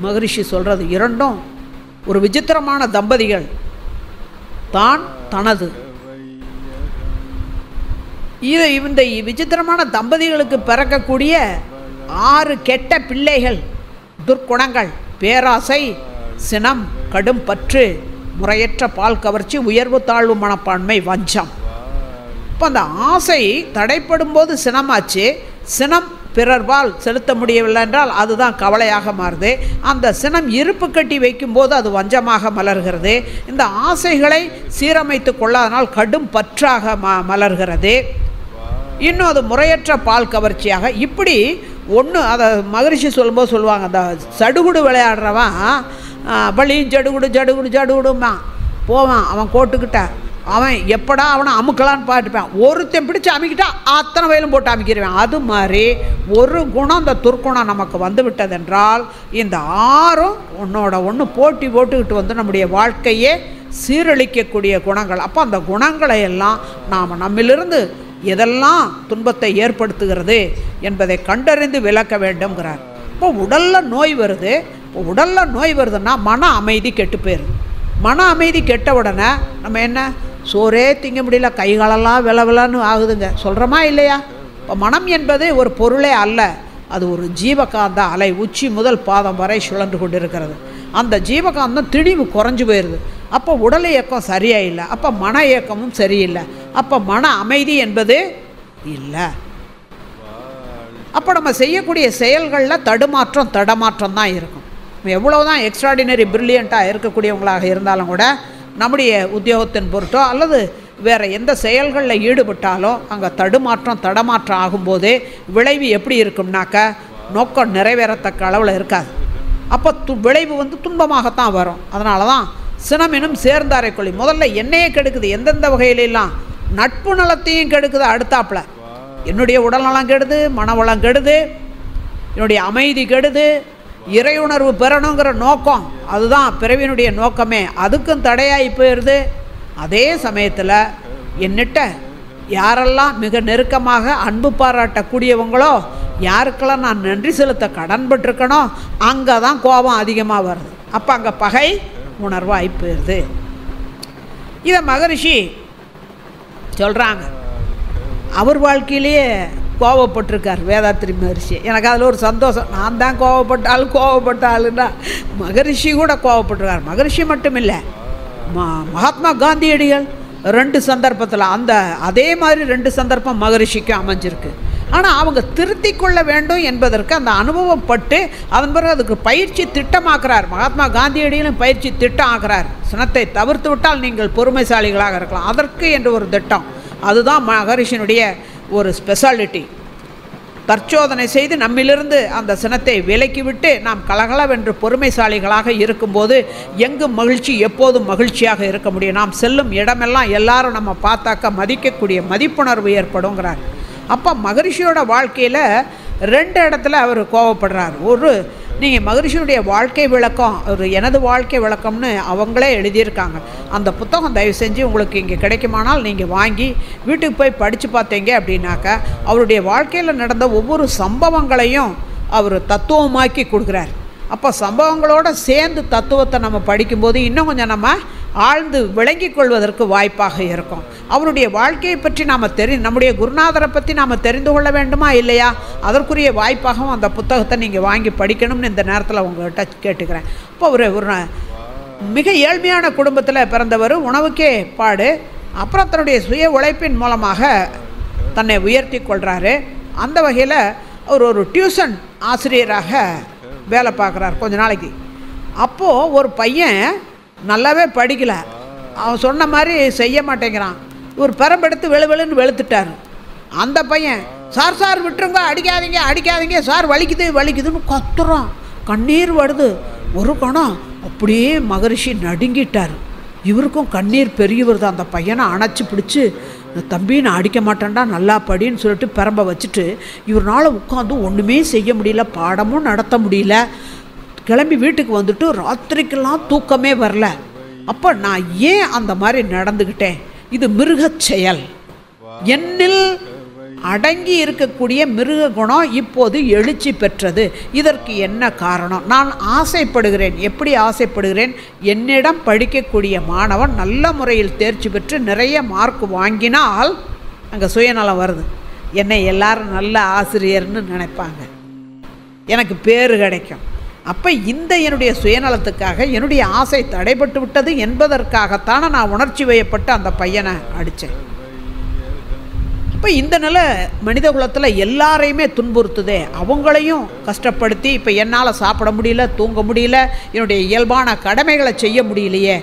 மகரிஷி சொல்கிறது. இரண்டும் ஒரு விசித்திரமான தம்பதிகள், தான் தனது. இந்த விசித்திரமான தம்பதிகளுக்கு பிறக்கக்கூடிய 6 கெட்ட பிள்ளைகள், துர்க்குணங்கள்: பேராசை, சினம், கடும் பற்று, முறையற்ற பால் கவர்ச்சி, உயர்வு தாழ்வு மனப்பான்மை, வஞ்சம். இப்போ அந்த ஆசை தடைப்படும் போது சினமாச்சு. சினம் பிறர்பால் செலுத்த முடியவில்லை என்றால் அதுதான் கவலையாக மாறுது. அந்த சினம் இருப்பு கட்டி வைக்கும்போது அது வஞ்சமாக மலர்கிறது. இந்த ஆசைகளை சீரமைத்து கொள்ளாதனால் கடும் பற்றாக மலர்கிறது. இன்னும் அது முறையற்ற பால் கவர்ச்சியாக. இப்படி ஒன்று அதை மகரிஷி சொல்லும்போது சொல்லுவாங்க, அந்த சடுகுடு விளையாடுறவன் பள்ளியும் ஜடுகுடுமா போவான், அவன் கோட்டுக்கிட்ட அவன் எப்படா அவனை அமுக்கலான்னு பார்த்துப்பான். ஒருத்தன் பிடிச்சி அமுக்கிட்டா அத்தனை வயலும் போட்டு அமுக்கிடுவான். அது மாதிரி ஒரு குணம், இந்த துர்க்குணம் நமக்கு வந்து விட்டதென்றால் இந்த 6ம் ஒன்றோட ஒன்று போட்டி போட்டுக்கிட்டு வந்து நம்முடைய வாழ்க்கையே சீரழிக்கக்கூடிய குணங்கள். அப்போ அந்த குணங்களை எல்லாம் நாம் நம்மிலிருந்து எதெல்லாம் துன்பத்தை ஏற்படுத்துகிறது என்பதை கண்டறிந்து விளக்க வேண்டும்ங்கிறார். இப்போ உடலில் நோய் வருது. இப்போ உடலில் நோய் வருதுன்னா மன அமைதி கெட்டு போயிடுது. மன அமைதி கெட்ட உடனே நம்ம என்ன, சோறே திங்க முடியல, கைகாலெல்லாம் விலவிலன்னு ஆகுதுங்க, சொல்கிறோமா இல்லையா? இப்போ மனம் என்பது ஒரு பொருளே அல்ல, அது ஒரு ஜீவகாந்த அலை, உச்சி முதல் பாதம் வரை சுழன்று கொண்டு இருக்கிறது. அந்த ஜீவகாந்தம் திணிவு குறைஞ்சி போயிடுது. அப்போ உடல் இயக்கம் சரியாக இல்லை, அப்போ மன இயக்கமும் சரியில்லை, அப்போ மன அமைதி என்பது இல்லை. அப்போ நம்ம செய்யக்கூடிய செயல்களில் தடமாற்றம் தான் இருக்கும். எவ்வளோ தான் எக்ஸ்ட்ராடினரி பிரில்லியண்ட்டாக இருக்கக்கூடியவங்களாக இருந்தாலும் கூட நம்முடைய உத்தியோகத்தின் பொருட்டோ அல்லது வேறு எந்த செயல்களில் ஈடுபட்டாலும் அங்கே தடமாற்றம் ஆகும்போது விளைவு எப்படி இருக்கும்னாக்க நோக்கம் நிறைவேறத்தக்க அளவில் இருக்காது. அப்போ விளைவு துன்பமாகத்தான் வரும். அதனால தான் சினமெனும் சேர்ந்தாரை கொள்ளி. முதல்ல என்னையே கெடுக்குது. எந்தெந்த வகையிலெல்லாம்? நட்பு நலத்தையும் கெடுக்குது. அடுத்தாப்பில் என்னுடைய உடல்நலம் கெடுது, மனவளம் கெடுது, என்னுடைய அமைதி கெடுது, இறையுணர்வு பெறணுங்கிற நோக்கம், அதுதான் பிறவியினுடைய நோக்கமே, அதுக்கும் தடையாகி போயிடுது. அதே சமயத்தில் என்னிட்ட யாரெல்லாம் மிக நெருக்கமாக அன்பு பாராட்டக்கூடியவங்களோ, யாருக்கெல்லாம் நான் நன்றி செலுத்த கடன்பட்டிருக்கனோ, அங்கே தான் கோபம் அதிகமாக வருது. அப்போ அங்கே பகை உணர்வாகி போயிடுது. இதை மகரிஷி சொல்கிறாங்க. அவர் வாழ்க்கையிலேயே கோவப்பட்டிருக்கார் வேதாத்திரி மகரிஷி. எனக்கு அதில் ஒரு சந்தோஷம். நான் தான் கோவப்பட்ட ஆளுன்னா மகரிஷி கூட கோவப்பட்டிருக்கார். மகரிஷி மட்டும் இல்லை, மகாத்மா காந்தியடிகள் 2 சந்தர்ப்பத்தில் அதே மாதிரி 2 சந்தர்ப்பம் மகரிஷிக்கும் அமைஞ்சிருக்கு. ஆனால் அவங்க திருத்தி கொள்ள வேண்டும் என்பதற்கு அந்த அனுபவம் பட்டு அதன் பிறகு அதுக்கு பயிற்சி திட்டமாக்குறார். மகாத்மா காந்தியடிகளும் பயிற்சி திட்டம் ஆக்குறார். சினத்தை தவிர்த்து விட்டால் நீங்கள் பொறுமைசாலிகளாக இருக்கலாம், அதற்கு என்று ஒரு திட்டம். அதுதான் மகரிஷியினுடைய ஒரு ஸ்பெஷாலிட்டி. தற்சோதனை செய்து நம்மிலிருந்து அந்த சினத்தை விலக்கிவிட்டு நாம் கலகலவென்று பொறுமைசாலிகளாக இருக்கும்போது எங்கும் மகிழ்ச்சி, எப்போதும் மகிழ்ச்சியாக இருக்க முடியும். நாம் செல்லும் இடமெல்லாம் எல்லாரும் நம்ம பார்த்தாக்க மதிக்கக்கூடிய மதிப்புணர்வு ஏற்படுங்கிறார். அப்போ மகரிஷியோட வாழ்க்கையில் 2 இடத்துல அவர் கோவப்படுறார். நீங்கள் மகரிஷியுடைய வாழ்க்கை விளக்கம், எனது வாழ்க்கை விளக்கம்னு அவங்களே எழுதியிருக்காங்க. அந்த புத்தகம் தயவு செஞ்சு உங்களுக்கு இங்கே கிடைக்குமானால் நீங்கள் வாங்கி வீட்டுக்கு போய் படித்து பார்த்தீங்க அப்படின்னாக்கா அவருடைய வாழ்க்கையில் நடந்த ஒவ்வொரு சம்பவங்களையும் அவர் தத்துவமாக்கி கொடுக்குறார். அப்போ சம்பவங்களோடு சேர்ந்து தத்துவத்தை நம்ம படிக்கும்போது இன்னும் கொஞ்சம் நம்ம ஆழ்ந்து விளங்கி கொள்வதற்கு வாய்ப்பாக இருக்கும். அவருடைய வாழ்க்கையை பற்றி நாம் நம்முடைய குருநாதரை பற்றி நாம் தெரிந்து கொள்ள வேண்டுமா இல்லையா? அதற்குரிய வாய்ப்பாகவும் அந்த புத்தகத்தை நீங்கள் வாங்கி படிக்கணும்னு இந்த நேரத்தில் உங்கள்கிட்ட கேட்டுக்கிறேன். இப்போ ஒரு மிக ஏழ்மையான குடும்பத்தில் பிறந்தவர், உணவுக்கே பாடு. அப்புறம் தன்னுடைய சுய உழைப்பின் மூலமாக தன்னை உயர்த்தி கொள்கிறாரு. அந்த வகையில் அவர் ஒரு டியூஷன் ஆசிரியராக வேலை பார்க்குறார் கொஞ்ச நாளைக்கு. அப்போது ஒரு பையன் நல்லாவே படிக்கலை, அவன் சொன்ன மாதிரி செய்ய மாட்டேங்கிறான். ஒரு பெரம்பெடுத்து வெளுன்னு வெளுத்துட்டார். அந்த பையன் சார் விட்டுருங்க, அடிக்காதீங்க சார், வலிக்குதுன்னு கத்துறான். கண்ணீர் வருது. ஒரு கணம் அப்படியே மகரிஷி நடுங்கிட்டார். இவருக்கும் கண்ணீர் பெரியவர் தான். அந்த பையனை அணைச்சி பிடிச்சி, தம்பி நான் அடிக்க மாட்டேன்டா, நல்லா படின்னு சொல்லிட்டு பெரம்ப வச்சுட்டு இவரால் உட்காந்து ஒன்றுமே செய்ய முடியல, பாடமும் நடத்த முடியல. கிளம்பி வீட்டுக்கு வந்துட்டு ராத்திரிக்கெல்லாம் தூக்கமே வரல. அப்போ நான் ஏன் அந்த மாதிரி நடந்துக்கிட்டேன்? இது மிருகச் செயல். என்னில் அடங்கி இருக்கக்கூடிய மிருக குணம் இப்போது எழுச்சி பெற்றது. இதற்கு என்ன காரணம்? நான் ஆசைப்படுகிறேன். எப்படி ஆசைப்படுகிறேன்? என்னிடம் படிக்கக்கூடிய மாணவன் நல்ல முறையில் தேர்ச்சி பெற்று நிறைய மார்க் வாங்கினால் அங்கே சுயநலம் வருது. என்னை எல்லாரும் நல்ல ஆசிரியர்னு நினைப்பாங்க, எனக்கு பேர் கிடைக்கும். அப்போ இந்த என்னுடைய சுயநலத்துக்காக என்னுடைய ஆசை தடைபட்டு விட்டது என்பதற்காகத்தானே நான் உணர்ச்சி வயப்பட்டு அந்த பையனை அடித்தேன். இப்போ இந்த நிலை மனித குலத்தில் எல்லாரையுமே துன்புறுத்துதே, அவங்களையும் கஷ்டப்படுத்தி இப்போ என்னால் சாப்பிட முடியல, தூங்க முடியல, என்னுடைய இயல்பான கடமைகளை செய்ய முடியலையே,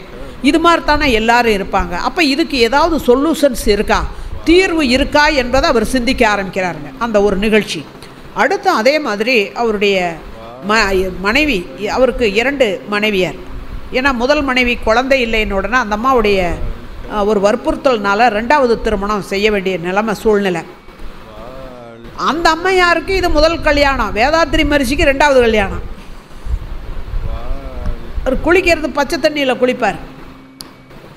இது மாதிரி தானே எல்லாரும் இருப்பாங்க. அப்போ இதுக்கு ஏதாவது சொல்யூஷன்ஸ் இருக்கா, தீர்வு இருக்கா என்பதை அவர் சிந்திக்க ஆரம்பிக்கிறாருங்க அந்த ஒரு நிகழ்ச்சி. அடுத்து அதே மாதிரி அவருடைய மனைவி, அவருக்கு 2 மனைவியார். ஏன்னா முதல் மனைவி குழந்தை இல்லைன்னு உடனே அந்த அம்மாவுடைய ஒரு வற்புறுத்தல்னால 2வது திருமணம் செய்ய வேண்டிய நிலைமை சூழ்நிலை. அந்த அம்மையாருக்கு இது முதல் கல்யாணம், வேதாத்திரி மகரிஷிக்கு 2வது கல்யாணம். அவர் குளிக்கிறது பச்சை தண்ணியில் குளிப்பார்.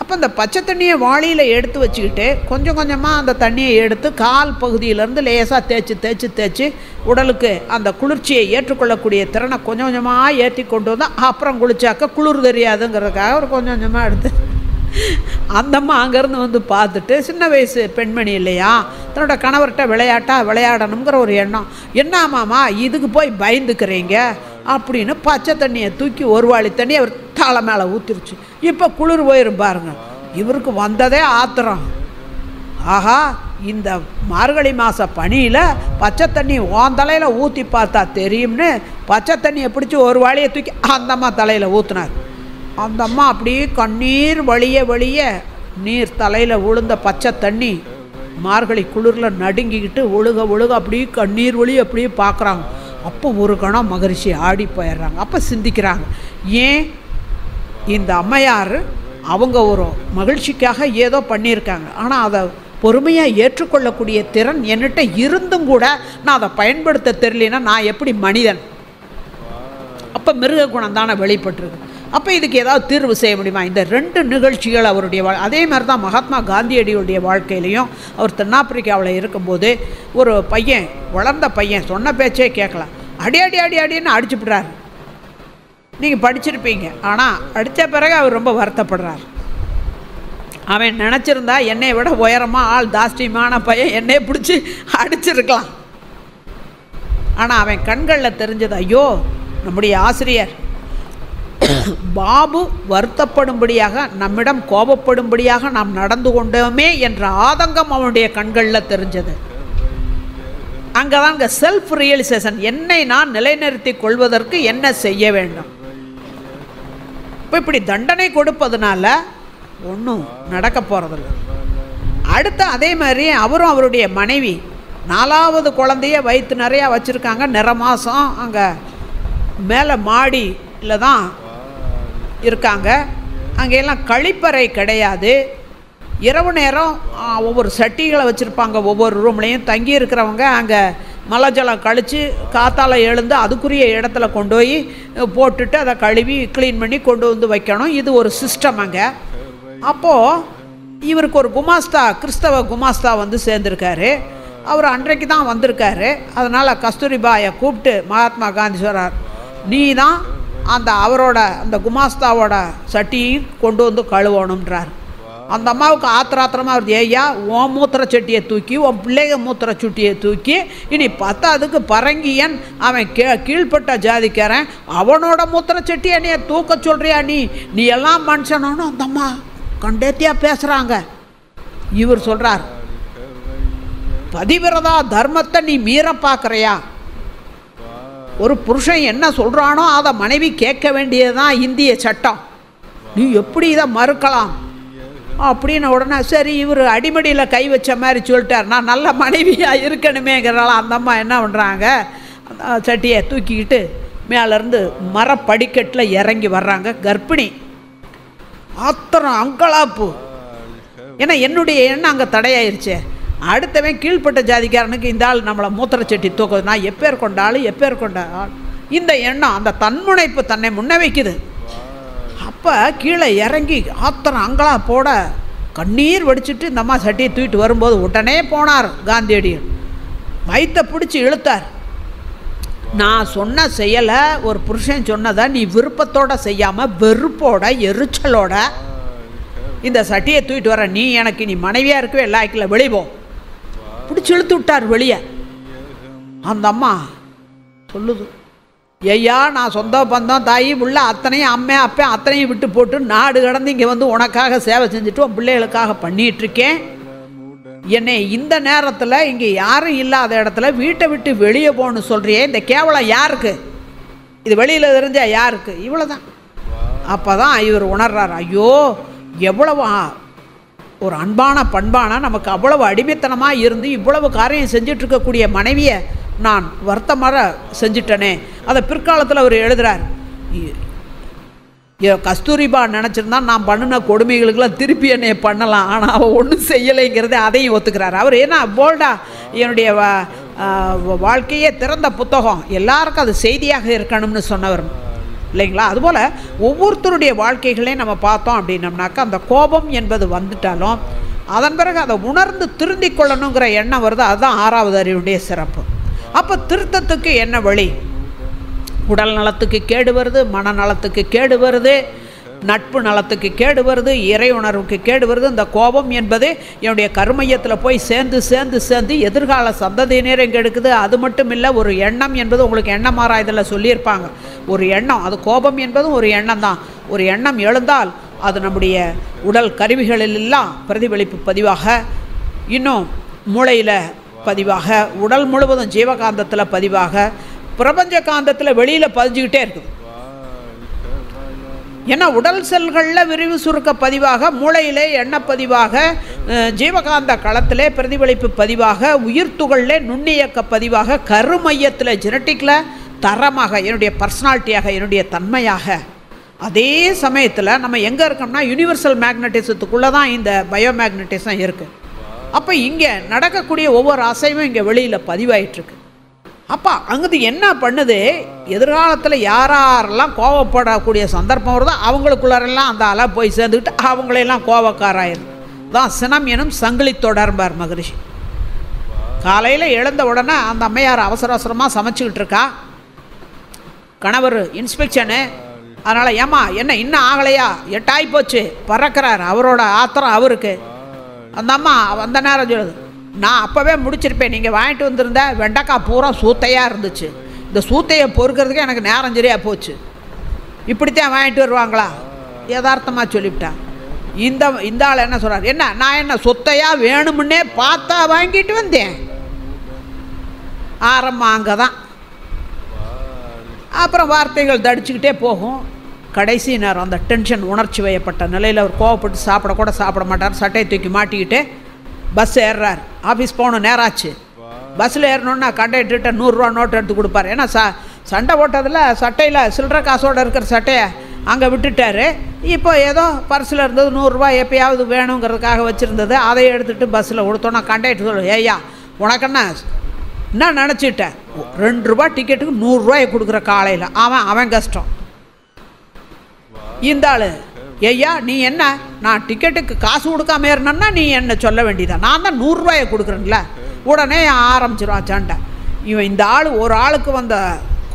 அப்போ அந்த பச்சை தண்ணியை வாளியில் எடுத்து வச்சுக்கிட்டு கொஞ்சம் கொஞ்சமாக அந்த தண்ணியை எடுத்து கால் பகுதியிலேருந்து லேசாக தேய்ச்சி உடலுக்கு அந்த குளிர்ச்சியை ஏற்றுக்கொள்ளக்கூடிய திறனை கொஞ்சம் கொஞ்சமாக ஏற்றி கொண்டு வந்தால் அப்புறம் குளிச்சாக்க குளிர் தெரியாதுங்கிறதுக்காக அவர் கொஞ்சம் கொஞ்சமாக எடுத்து அந்தம்மா அங்கேருந்து வந்து பார்த்துட்டு, சின்ன வயசு பெண்மணி இல்லையா, தன்னோட கணவர்கிட்ட விளையாடணுங்கிற ஒரு எண்ணம். என்ன மாமா இதுக்கு போய் பயந்துக்கிறீங்க அப்படின்னு பச்சை தண்ணியை தூக்கி ஒரு வாளி தண்ணி அவர் தலை மேலே ஊற்றிருச்சு. இப்போ குளிர் போயிரும் பாருங்க. இவருக்கு வந்ததே ஆத்திரம். ஆஹா, இந்த மார்கழி மாத பனியில் பச்சை தண்ணி ஓன் தலையில் ஊற்றி பார்த்தா தெரியும்னு பச்சை தண்ணியை பிடிச்சி ஒரு வாளியை தூக்கி அந்தம்மா தலையில் ஊற்றினார். அந்த அம்மா அப்படியே கண்ணீர் வழிய நீர் தலையில் விழுந்த பச்சை தண்ணி மார்கழி குளிரில் நடுங்கிக்கிட்டு ஒழுக அப்படியே கண்ணீர் வழி அப்படியே பார்க்குறாங்க. அப்போ ஒரு கணம் மகரிஷி ஆடி போயிடுறாங்க. அப்போ சிந்திக்கிறாங்க, ஏன் இந்த அம்மையார் அவங்க ஒரு மகிழ்ச்சிக்காக ஏதோ பண்ணியிருக்காங்க, ஆனால் அதை பொறுமையாக ஏற்றுக்கொள்ளக்கூடிய திறன் என்கிட்ட இருந்தும் கூட நான் அதை பயன்படுத்த தெரியலனா நான் எப்படி மனிதன்? அப்போ மிருக குணம் தானே வெளிப்பட்டுருக்கு. அப்போ இதுக்கு ஏதாவது தீர்வு செய்ய முடியுமா? இந்த 2 நிகழ்ச்சிகள் அவருடைய அதே மாதிரி தான் மகாத்மா காந்தியடிகளுடைய வாழ்க்கையிலையும். அவர் தென்னாப்பிரிக்காவில் இருக்கும்போது ஒரு பையன், வளர்ந்த பையன், சொன்ன பேச்சே கேட்கலாம், அடி அடி அடி அடின்னு அடிச்சுவிட்றாரு. நீங்கள் படிச்சிருப்பீங்க. ஆனால் அடித்த பிறகு அவர் ரொம்ப வருத்தப்படுறார். அவன் நினச்சிருந்தா என்னை விட உயரமாக ஆள் தாஷ்டியமான பையன் என்னை பிடிச்சி அடிச்சிருக்கலாம். ஆனால் அவன் கண்களில் தெரிஞ்சது, ஐயோ நம்முடைய ஆசிரியர் பாபு வருத்தப்படும்படியாக, நம்மிடம் கோபப்படும்படியாக நாம் நடந்து கொண்டோமே என்ற ஆதங்கம் அவனுடைய கண்களில் தெரிஞ்சது. அங்கே தான் இங்கே செல்ஃப் ரியலைசேஷன், என்னை நான் நிலைநிறுத்தி கொள்வதற்கு என்ன செய்ய வேண்டும். இப்போ இப்படி தண்டனை கொடுப்பதுனால ஒன்றும் நடக்க போகிறதில்ல. அடுத்து அதே மாதிரி அவரும் அவருடைய மனைவி 4வது குழந்தைய வயிற்று நிறையா வச்சுருக்காங்க. நிற மாதம் அங்கே மேலே மாடியில் தான் இருக்காங்க. அங்கெல்லாம் கழிப்பறை கிடையாது. இரவு நேரம் ஒவ்வொரு சட்டிகளை வச்சுருப்பாங்க. ஒவ்வொரு ரூம்லேயும் தங்கி இருக்கிறவங்க அங்கே மலஜலம் கழித்து காத்தால் எழுந்து அதுக்குரிய இடத்துல கொண்டு போய் போட்டுட்டு அதை கழுவி க்ளீன் பண்ணி கொண்டு வந்து வைக்கணும். இது ஒரு சிஸ்டம் அங்கே. அப்போது இவருக்கு ஒரு குமாஸ்தா, கிறிஸ்தவ குமாஸ்தா வந்து சேர்ந்துருக்காரு. அவர் அன்றைக்கு தான் வந்திருக்காரு. அதனால் கஸ்தூரிபாயை கூப்பிட்டு மகாத்மா காந்தி சொல்கிறார், நீ தான் அவரோட அந்த குமாஸ்தாவோட சட்டியும் கொண்டு வந்து கழுவணுன்றார். அந்த அம்மாவுக்கு ஆத்திராத்திரமாக வருது, ஐயா உன் மூத்திர சட்டியை தூக்கி, உன் பிள்ளைங்க மூத்திர சுட்டியை தூக்கி, இனி 10க்கு பரங்கியன் அவன் கீழ்பட்ட ஜாதிக்காரன், அவனோட மூத்திர சட்டியை நீ தூக்க சொல்கிறியா, நீ எல்லாம் மனுஷனோன்னு அந்த அம்மா கண்டேத்தியாக பேசுகிறாங்க. இவர் சொல்கிறார், பதிவிரதா தர்மத்தை நீ மீற பார்க்குறியா? ஒரு புருஷன் என்ன சொல்கிறானோ அதை மனைவி கேட்க வேண்டியதுதான் இந்திய சட்டம். நீ எப்படி இதை மறுக்கலாம் அப்படின்னு உடனே சரி இவர் அடிமடியில் கை வச்ச மாதிரி சொல்லிட்டார், நான் நல்ல மனைவியாக இருக்கணுமேங்கிறால அந்த அம்மா என்ன பண்ணுறாங்க, சட்டியை தூக்கிக்கிட்டு மேலேருந்து மரப்படிக்கட்டில் இறங்கி வர்றாங்க. கர்ப்பிணி, ஆத்திரம் அங்கலாப்பு. ஏன்னா என்னுடைய எண்ணம் அங்கே தடையாயிருச்சே. அடுத்தவன் கீழ்பட்ட ஜாதிக்காரனுக்கு இந்த ஆள் நம்மளை மூத்திரச்சட்டி தூக்குது, நான் எப்பேர் கொண்டாலும் எப்பேர் கொண்ட ஆள், இந்த எண்ணம் அந்த தன்முனைப்பு தன்னை முன்ன வைக்குது. அப்போ கீழே இறங்கி ஆத்திரம் அங்களா போட கண்ணீர் வடிச்சிட்டு இந்த அம்மா சட்டியை தூக்கிட்டு வரும்போது உடனே போனார் காந்தியடிகள். வயிற்றை பிடிச்சி இழுத்தார். நான் சொன்ன செயலை, ஒரு புருஷன் சொன்னதை நீ விருப்பத்தோடு செய்யாமல் வெறுப்போட எரிச்சலோட இந்த சட்டியை தூக்கிட்டு வர, நீ எனக்கு நீ மனைவியாக இருக்கவே லாய்க்கில் வெளிப்போ பிடிச்சி இழுத்து விட்டார் வெளியே. அந்த அம்மா சொல்லுது, ஐயா நான் சொந்த பந்தம் தாயி உள்ள அத்தனையும் அம்மே அப்பே அத்தனையும் விட்டு போட்டு நாடு கடந்து இங்கே வந்து உனக்காக சேவை செஞ்சுட்டு உன் பிள்ளைகளுக்காக பண்ணிகிட்ருக்கேன். என்னை இந்த நேரத்தில் இங்கே யாரும் இல்லாத இடத்துல வீட்டை விட்டு வெளியே போகணுன்னு சொல்கிறியே, இந்த கேவலம் யாருக்கு? இது வெளியில் தெரிஞ்சா யாருக்கு? இவ்வளோ தான். அப்போ தான் இவர் உணர்றார், ஐயோ எவ்வளவு ஒரு அன்பான பண்பான நமக்கு அவ்வளவு அடிமைத்தனமாக இருந்து இவ்வளவு காரியம் செஞ்சிட்ருக்கக்கூடிய மனைவியை நான் வருத்தமாக செஞ்சிட்டனே. அதை பிற்காலத்தில் அவர் எழுதுகிறார், கஸ்தூரிபா நினச்சிருந்தா நான் பண்ணின கொடுமைகளுக்கெல்லாம் திருப்பி என்னை பண்ணலாம், ஆனால் அவள் ஒன்றும் செய்யலைங்கிறத அதையும் ஒத்துக்கிறார். அவர் ஏன்னா போல்டா என்னுடைய வாழ்க்கையே திறந்த புத்தகம், எல்லாருக்கும் அது செய்தியாக இருக்கணும்னு சொன்னவர் இல்லைங்களா. அதுபோல் ஒவ்வொருத்தருடைய வாழ்க்கைகளையும் நம்ம பார்த்தோம் அப்படின்னம்னாக்கா அந்த கோபம் என்பது வந்துட்டாலும் அதன் பிறகு அதை உணர்ந்து திருந்தி கொள்ளணுங்கிற எண்ணம் வருது. அதுதான் 6வது அறிவுடைய சிறப்பு. அப்போ திருத்தத்துக்கு என்ன வழி? உடல் நலத்துக்கு கேடு வருது, மனநலத்துக்கு கேடு வருது, நட்பு நலத்துக்கு கேடு வருது, இறை உணர்வுக்கு கேடு வருது. இந்த கோபம் என்பது என்னுடைய கருமையத்தில் போய் சேர்ந்து சேர்ந்து சேர்ந்து எதிர்கால சந்ததியினர் எங்கே எடுக்குது. அது மட்டும் இல்லை, ஒரு எண்ணம் என்பது உங்களுக்கு எண்ணம் ஆராய்தலில் சொல்லியிருப்பாங்க. ஒரு எண்ணம், அது கோபம் என்பதும் ஒரு எண்ணம் தான். ஒரு எண்ணம் எழுந்தால் அது நம்முடைய உடல் கருவிகளிலெல்லாம் பிரதிபலிப்பு பதிவாக, இன்னும் மூளையில் பதிவாக, உடல் முழுவதும் ஜீவகாந்தத்தில் பதிவாக, பிரபஞ்ச காந்தத்தில் வெளியில் பதிஞ்சுக்கிட்டே இருக்குது. ஏன்னா உடல் செல்களில் விரிவு சுருக்க பதிவாக, மூளையிலே எண்ணப்பதிவாக, ஜீவகாந்த களத்திலே பிரதிபலிப்பு பதிவாக, உயிர்த்துகளிலே நுண்ணியக்க பதிவாக, கருமையத்தில் ஜெனட்டிக்கில் தரமாக, என்னுடைய பர்சனாலிட்டியாக, என்னுடைய தன்மையாக. அதே சமயத்தில் நம்ம எங்கே இருக்கோம்னா யூனிவர்சல் மேக்னட்டிசத்துக்குள்ளே தான் இந்த பயோமேக்னட்டிசம் இருக்குது. அப்போ இங்கே நடக்கக்கூடிய ஒவ்வொரு அசைவும் இங்கே வெளியில் பதிவாயிட்ருக்கு. அப்போ அங்கே என்ன பண்ணுது, எதிர்காலத்தில் யாரெல்லாம் கோவப்படக்கூடிய சந்தர்ப்பம் வருதோ அவங்களுக்குள்ளாரெல்லாம் அந்த அலை போய் சேர்ந்துக்கிட்டு அவங்களெல்லாம் கோவக்காராயிரும். தான் சினம் எனும் சங்கிலி தொடர்பார் மகரிஷி. காலையில் எழுந்த உடனே அந்த அம்மையார் அவசர அவசரமாக சமைச்சிக்கிட்டு இருக்கா. கணவர் இன்ஸ்பெக்ஷனு, அதனால் ஏம்மா என்ன இன்னும் ஆகலையா, 8 ஆகி போச்சு பறக்கிறார். அவரோட ஆத்திரம் அவருக்கு. அந்த அம்மா அந்த நேரம் சொல்லுது, நான் அப்போவே முடிச்சிருப்பேன், நீங்கள் வாங்கிட்டு வந்திருந்த வெண்டைக்காய் பூரா சூத்தையாக இருந்துச்சு, இந்த சூத்தையை பொறுக்கிறதுக்கு எனக்கு நேரம் சரியாக போச்சு, இப்படித்தான் வாங்கிட்டு வருவாங்களா, யதார்த்தமாக சொல்லிவிட்டேன். இந்த ஆள் என்ன சொல்கிறார், என்ன நான் என்ன சொத்தையாக வேணுமுன்னே பார்த்தா வாங்கிட்டு வந்தேன். ஆரம்பம் அங்கே தான். அப்புறம் வார்த்தைகள் தடிச்சுக்கிட்டே போகும். கடைசி நேரம் அந்த டென்ஷன் உணர்ச்சி வயப்பட்ட நிலையில் அவர் கோவப்பட்டு சாப்பிட மாட்டார். சட்டையை தூக்கி மாட்டிக்கிட்டு பஸ் ஏறுறார். ஆஃபீஸ் போகணும், நேராச்சு. பஸ்ஸில் ஏறணுன்னா கண்டக்டர்கிட்ட 100 ரூபா நோட்டு எடுத்து கொடுப்பார். ஏன்னா சண்டை போட்டதில் சட்டையில் சில்லற காசோடு இருக்கிற சட்டையை அங்கே விட்டுட்டார். இப்போ ஏதோ பர்ஸில் இருந்தது 100 ரூபா எப்போயாவது வேணுங்கிறதுக்காக வச்சுருந்தது, அதை எடுத்துகிட்டு பஸ்ஸில் கொடுத்தோன்னா கண்டக்டர் சொல்லு, ஏய்யா உனக்கென்ன என்ன நினச்சிட்டேன், 2 ரூபா டிக்கெட்டுக்கு 100 ரூபாயை கொடுக்குற காலையில் அவன் கஷ்டம். இந்த ஆள், ஐயா நீ என்ன, நான் டிக்கெட்டுக்கு காசு கொடுக்காம ஏறினா நீ என்ன சொல்ல வேண்டியதான், நான் தான் 100 ரூபாயை கொடுக்குறேன்ல. உடனே ஆரம்பிச்சிருவான் சண்டை. இவன் இந்த ஆள் ஒரு ஆளுக்கு வந்த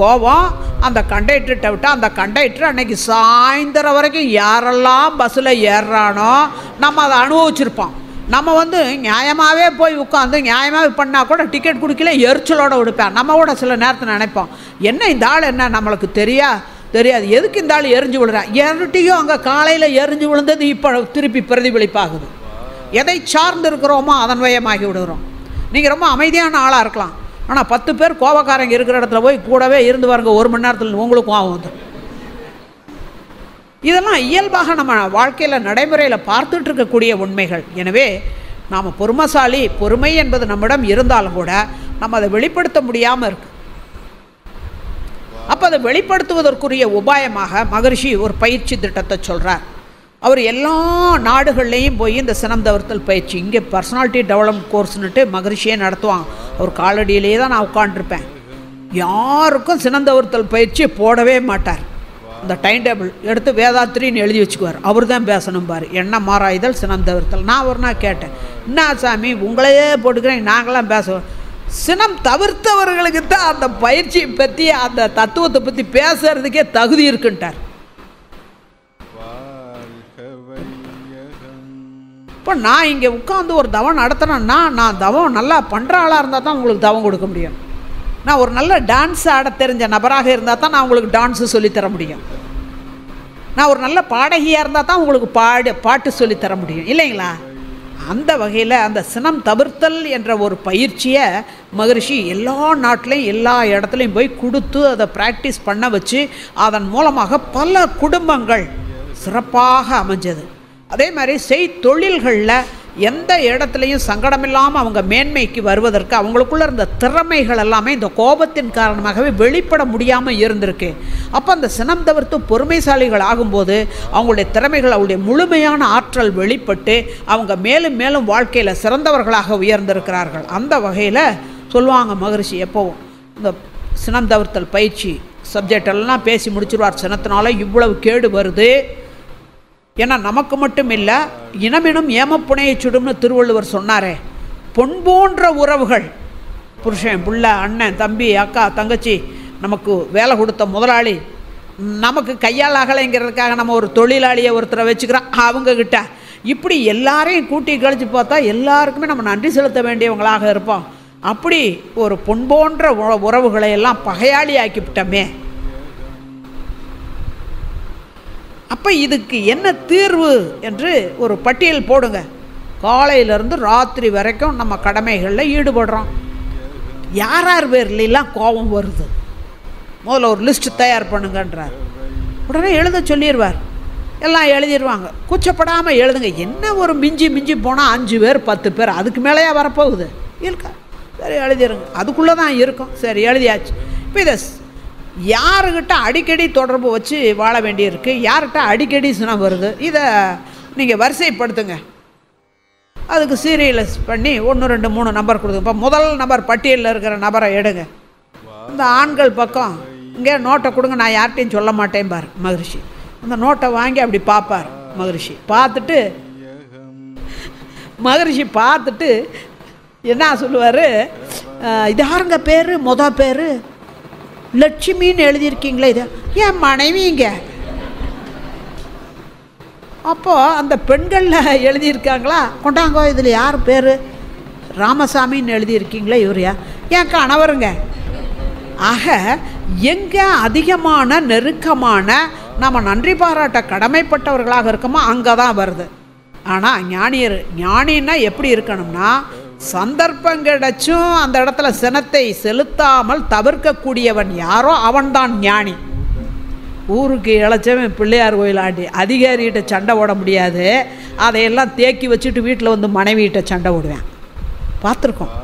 கோபம் அந்த கண்டக்டர்கிட்ட விட்டால், அந்த கண்டக்டர் அன்னைக்கு சாயந்தரம் வரைக்கும் யாரெல்லாம் பஸ்ஸில் ஏறுறானோ நம்ம அதை அனுபவிச்சிருப்போம். நம்ம நியாயமாகவே போய் உட்காந்து நியாயமாக பண்ணால் கூட டிக்கெட் கொடுக்கல எரிச்சலோடு விடுப்பேன். நம்ம கூட சில நேரத்தில் நினைப்போம், என்ன இந்த ஆள் என்ன நம்மளுக்கு தெரியாது, எதுக்கு இந்த ஆள் எரிஞ்சு விழுறான். எருட்டியும் அங்கே காலையில் எரிஞ்சு விழுந்தது இப்போ திருப்பி பிரதிபலிப்பாகுது. எதை சார்ந்து இருக்கிறோமோ அதன் வயமாகி விடுகிறோம். நீங்கள் ரொம்ப அமைதியான ஆளாக இருக்கலாம், ஆனால் 10 பேர் கோபக்காரங்க இருக்கிற இடத்துல போய் கூடவே இருந்து பாருங்க, 1 மணி நேரத்தில் உங்களுக்கும் கோபம் வந்துடும். இதெல்லாம் இயல்பாக நம்ம வாழ்க்கையில் நடைமுறையில் பார்த்துட்டு இருக்கக்கூடிய உண்மைகள். எனவே நாம் பொறுமைசாலி, பொறுமை என்பது நம்மிடம் இருந்தாலும் கூட நம்ம அதை வெளிப்படுத்த முடியாமல் இருக்கு. அப்போ அதை வெளிப்படுத்துவதற்குரிய உபாயமாக மகரிஷி ஒரு பயிற்சி திட்டத்தை சொல்கிறார். அவர் எல்லா நாடுகள்லேயும் போய் இந்த சினம் தவிர்த்தல் பயிற்சி, இங்கே பர்சனாலிட்டி டெவலப்மெண்ட் கோர்ஸ்னுட்டு மகரிஷியே நடத்துவாங்க. அவர் காலடியிலேயே தான் நான் உட்காண்டிருப்பேன். யாருக்கும் சினம் தவிர்த்தல் பயிற்சியை போடவே மாட்டார். இந்த டைம் டேபிள் எடுத்து வேதாத்திரின்னு எழுதி வச்சுக்குவார். அவர் தான் பேசணும் பாரு, எண்ணம் மாறாயுதல் சினம் தவிர்த்தல். நான் ஒரு நாள் கேட்டேன், என்ன சாமி உங்களையே போட்டுக்கிறேன், நாங்களாம் பேசுவோம். சினம் தவிர்த்தவர்களுக்கு தான் அந்த பயிற்சியை பற்றி அந்த தத்துவத்தை பற்றி பேசுறதுக்கே தகுதி இருக்குன்ட்டார். இப்போ நான் இங்கே உட்காந்து ஒரு தவம் நடத்தினேன்னா, நான் தவம் நல்லா பண்ணுற ஆளாக இருந்தால் தான் உங்களுக்கு தவம் கொடுக்க முடியும். நான் ஒரு நல்ல டான்ஸ் ஆட தெரிஞ்ச நபராக இருந்தால் தான் நான் உங்களுக்கு டான்ஸு சொல்லித்தர முடியும். நான் ஒரு நல்ல பாடகியாக இருந்தால் தான் உங்களுக்கு பாட்டு சொல்லித்தர முடியும், இல்லைங்களா? அந்த வகையில் அந்த சினம் தவிர்த்தல் என்ற ஒரு பயிற்சியை மகரிஷி எல்லா நாட்டிலையும் எல்லா இடத்துலையும் போய் கொடுத்து அதை ப்ராக்டிஸ் பண்ண வச்சு அதன் மூலமாக பல குடும்பங்கள் சிறப்பாக அமைஞ்சது. அதே மாதிரி தொழில்களில் எந்த இடத்துலையும் சங்கடமில்லாமல் அவங்க மேன்மைக்கு வருவதற்கு அவங்களுக்குள்ள இருந்த திறமைகள் எல்லாமே இந்த கோபத்தின் காரணமாகவே வெளிப்பட முடியாமல் இருந்திருக்கு. அப்போ அந்த சினம் தவிர்த்து பொறுமைசாலிகள் ஆகும்போது அவங்களுடைய திறமைகள், அவங்களுடைய முழுமையான ஆற்றல் வெளிப்பட்டு அவங்க மேலும் மேலும் வாழ்க்கையில் சிறந்தவர்களாக உயர்ந்திருக்கிறார்கள். அந்த வகையில் சொல்லுவாங்க மகரிஷி எப்போவும், இந்த சினம் தவிர்த்தல் பயிற்சி சப்ஜெக்டெல்லாம் பேசி முடிச்சிருவார். சினத்தினால இவ்வளவு கேடு வருது, ஏன்னா நமக்கு மட்டும் இல்லை, இனமினும் ஏமப்புனையை சுடும்னு திருவள்ளுவர் சொன்னாரே. பொன் போன்ற உறவுகள், புருஷன், புள்ள, அண்ணன், தம்பி, அக்கா, தங்கச்சி, நமக்கு வேலை கொடுத்த முதலாளி, நமக்கு கையால் ஆகலைங்கிறதுக்காக நம்ம ஒரு தொழிலாளியை ஒருத்தரை வச்சுக்கிறோம் அவங்கக்கிட்ட, இப்படி எல்லாரையும் கூட்டி கழித்து பார்த்தா எல்லாருக்குமே நம்ம நன்றி செலுத்த வேண்டியவங்களாக இருப்போம். அப்படி ஒரு பொன் போன்ற உறவுகளை எல்லாம் பகையாளி ஆக்கிவிட்டோமே. அப்போ இதுக்கு என்ன தீர்வு என்று ஒரு பட்டியல் போடுங்க. காலையிலேருந்து ராத்திரி வரைக்கும் நம்ம கடமைகளில் ஈடுபடுறோம். யார் பேர்லாம் கோபம் வருது, முதல்ல ஒரு லிஸ்ட் தயார் பண்ணுங்கன்றார். உடனே எழுத சொல்லிடுவார். எல்லாம் எழுதிடுவாங்க. கூச்சப்படாமல் எழுதுங்க. என்ன ஒரு மிஞ்சி போனால் 5 பேர் 10 பேர், அதுக்கு மேலேயா வரப்போகுது இருக்கா? சரி எழுதிடுங்க, அதுக்குள்ளே தான் இருக்கும். சரி எழுதியாச்சு. இப்போ இதை யாருக்கிட்ட அடிக்கடி தொடர்பு வச்சு வாழ வேண்டியிருக்கு, யார்கிட்ட அடிக்கடி சினம் வருது, இதை நீங்கள் வரிசைப்படுத்துங்க. அதுக்கு சீரியலைஸ் பண்ணி 1 2 3 நம்பர் கொடுங்க. இப்போ முதல் நம்பர் பட்டியலில் இருக்கிற நபரை எடுங்க. இந்த ஆண்கள் பக்கம் இங்கே நோட்டை கொடுங்க, நான் யார்கிட்டையும் சொல்ல மாட்டேன் பார் மகரிஷி. அந்த நோட்டை வாங்கி அப்படி பார்ப்பார் மகரிஷி. பார்த்துட்டு என்ன சொல்லுவார், இது யாருங்க பேர், பேர் லட்சுமின்னு எழுதியிருக்கீங்களே, இது என் மனைவிங்க. அப்போது அந்த பெண்களில் எழுதியிருக்காங்களா, கொண்டாங்கோ இதில் யார் பேர், ராமசாமின்னு எழுதியிருக்கீங்களே, இவர் என் கணவருங்க. ஆக எங்கே அதிகமான நெருக்கமான நம்ம நன்றி பாராட்ட கடமைப்பட்டவர்களாக இருக்கோமோ அங்கே தான் வருது. ஆனால் ஞானின்னா எப்படி இருக்கணும்னா, சந்தர்ப்பம் கிடைச்சும் அந்த இடத்துல சினத்தை செலுத்தாமல் தவிர்க்கக்கூடியவன் யாரோ அவன்தான் ஞானி. ஊருக்கு இழைச்சவன் பிள்ளையார் கோயில் ஆண்டி அதிகாரிகிட்ட சண்டை ஓட முடியாது, அதையெல்லாம் தேக்கி வச்சுட்டு வீட்டில் வந்து மனைவிகிட்ட சண்டை ஓடுவேன். பார்த்துருக்கோம்.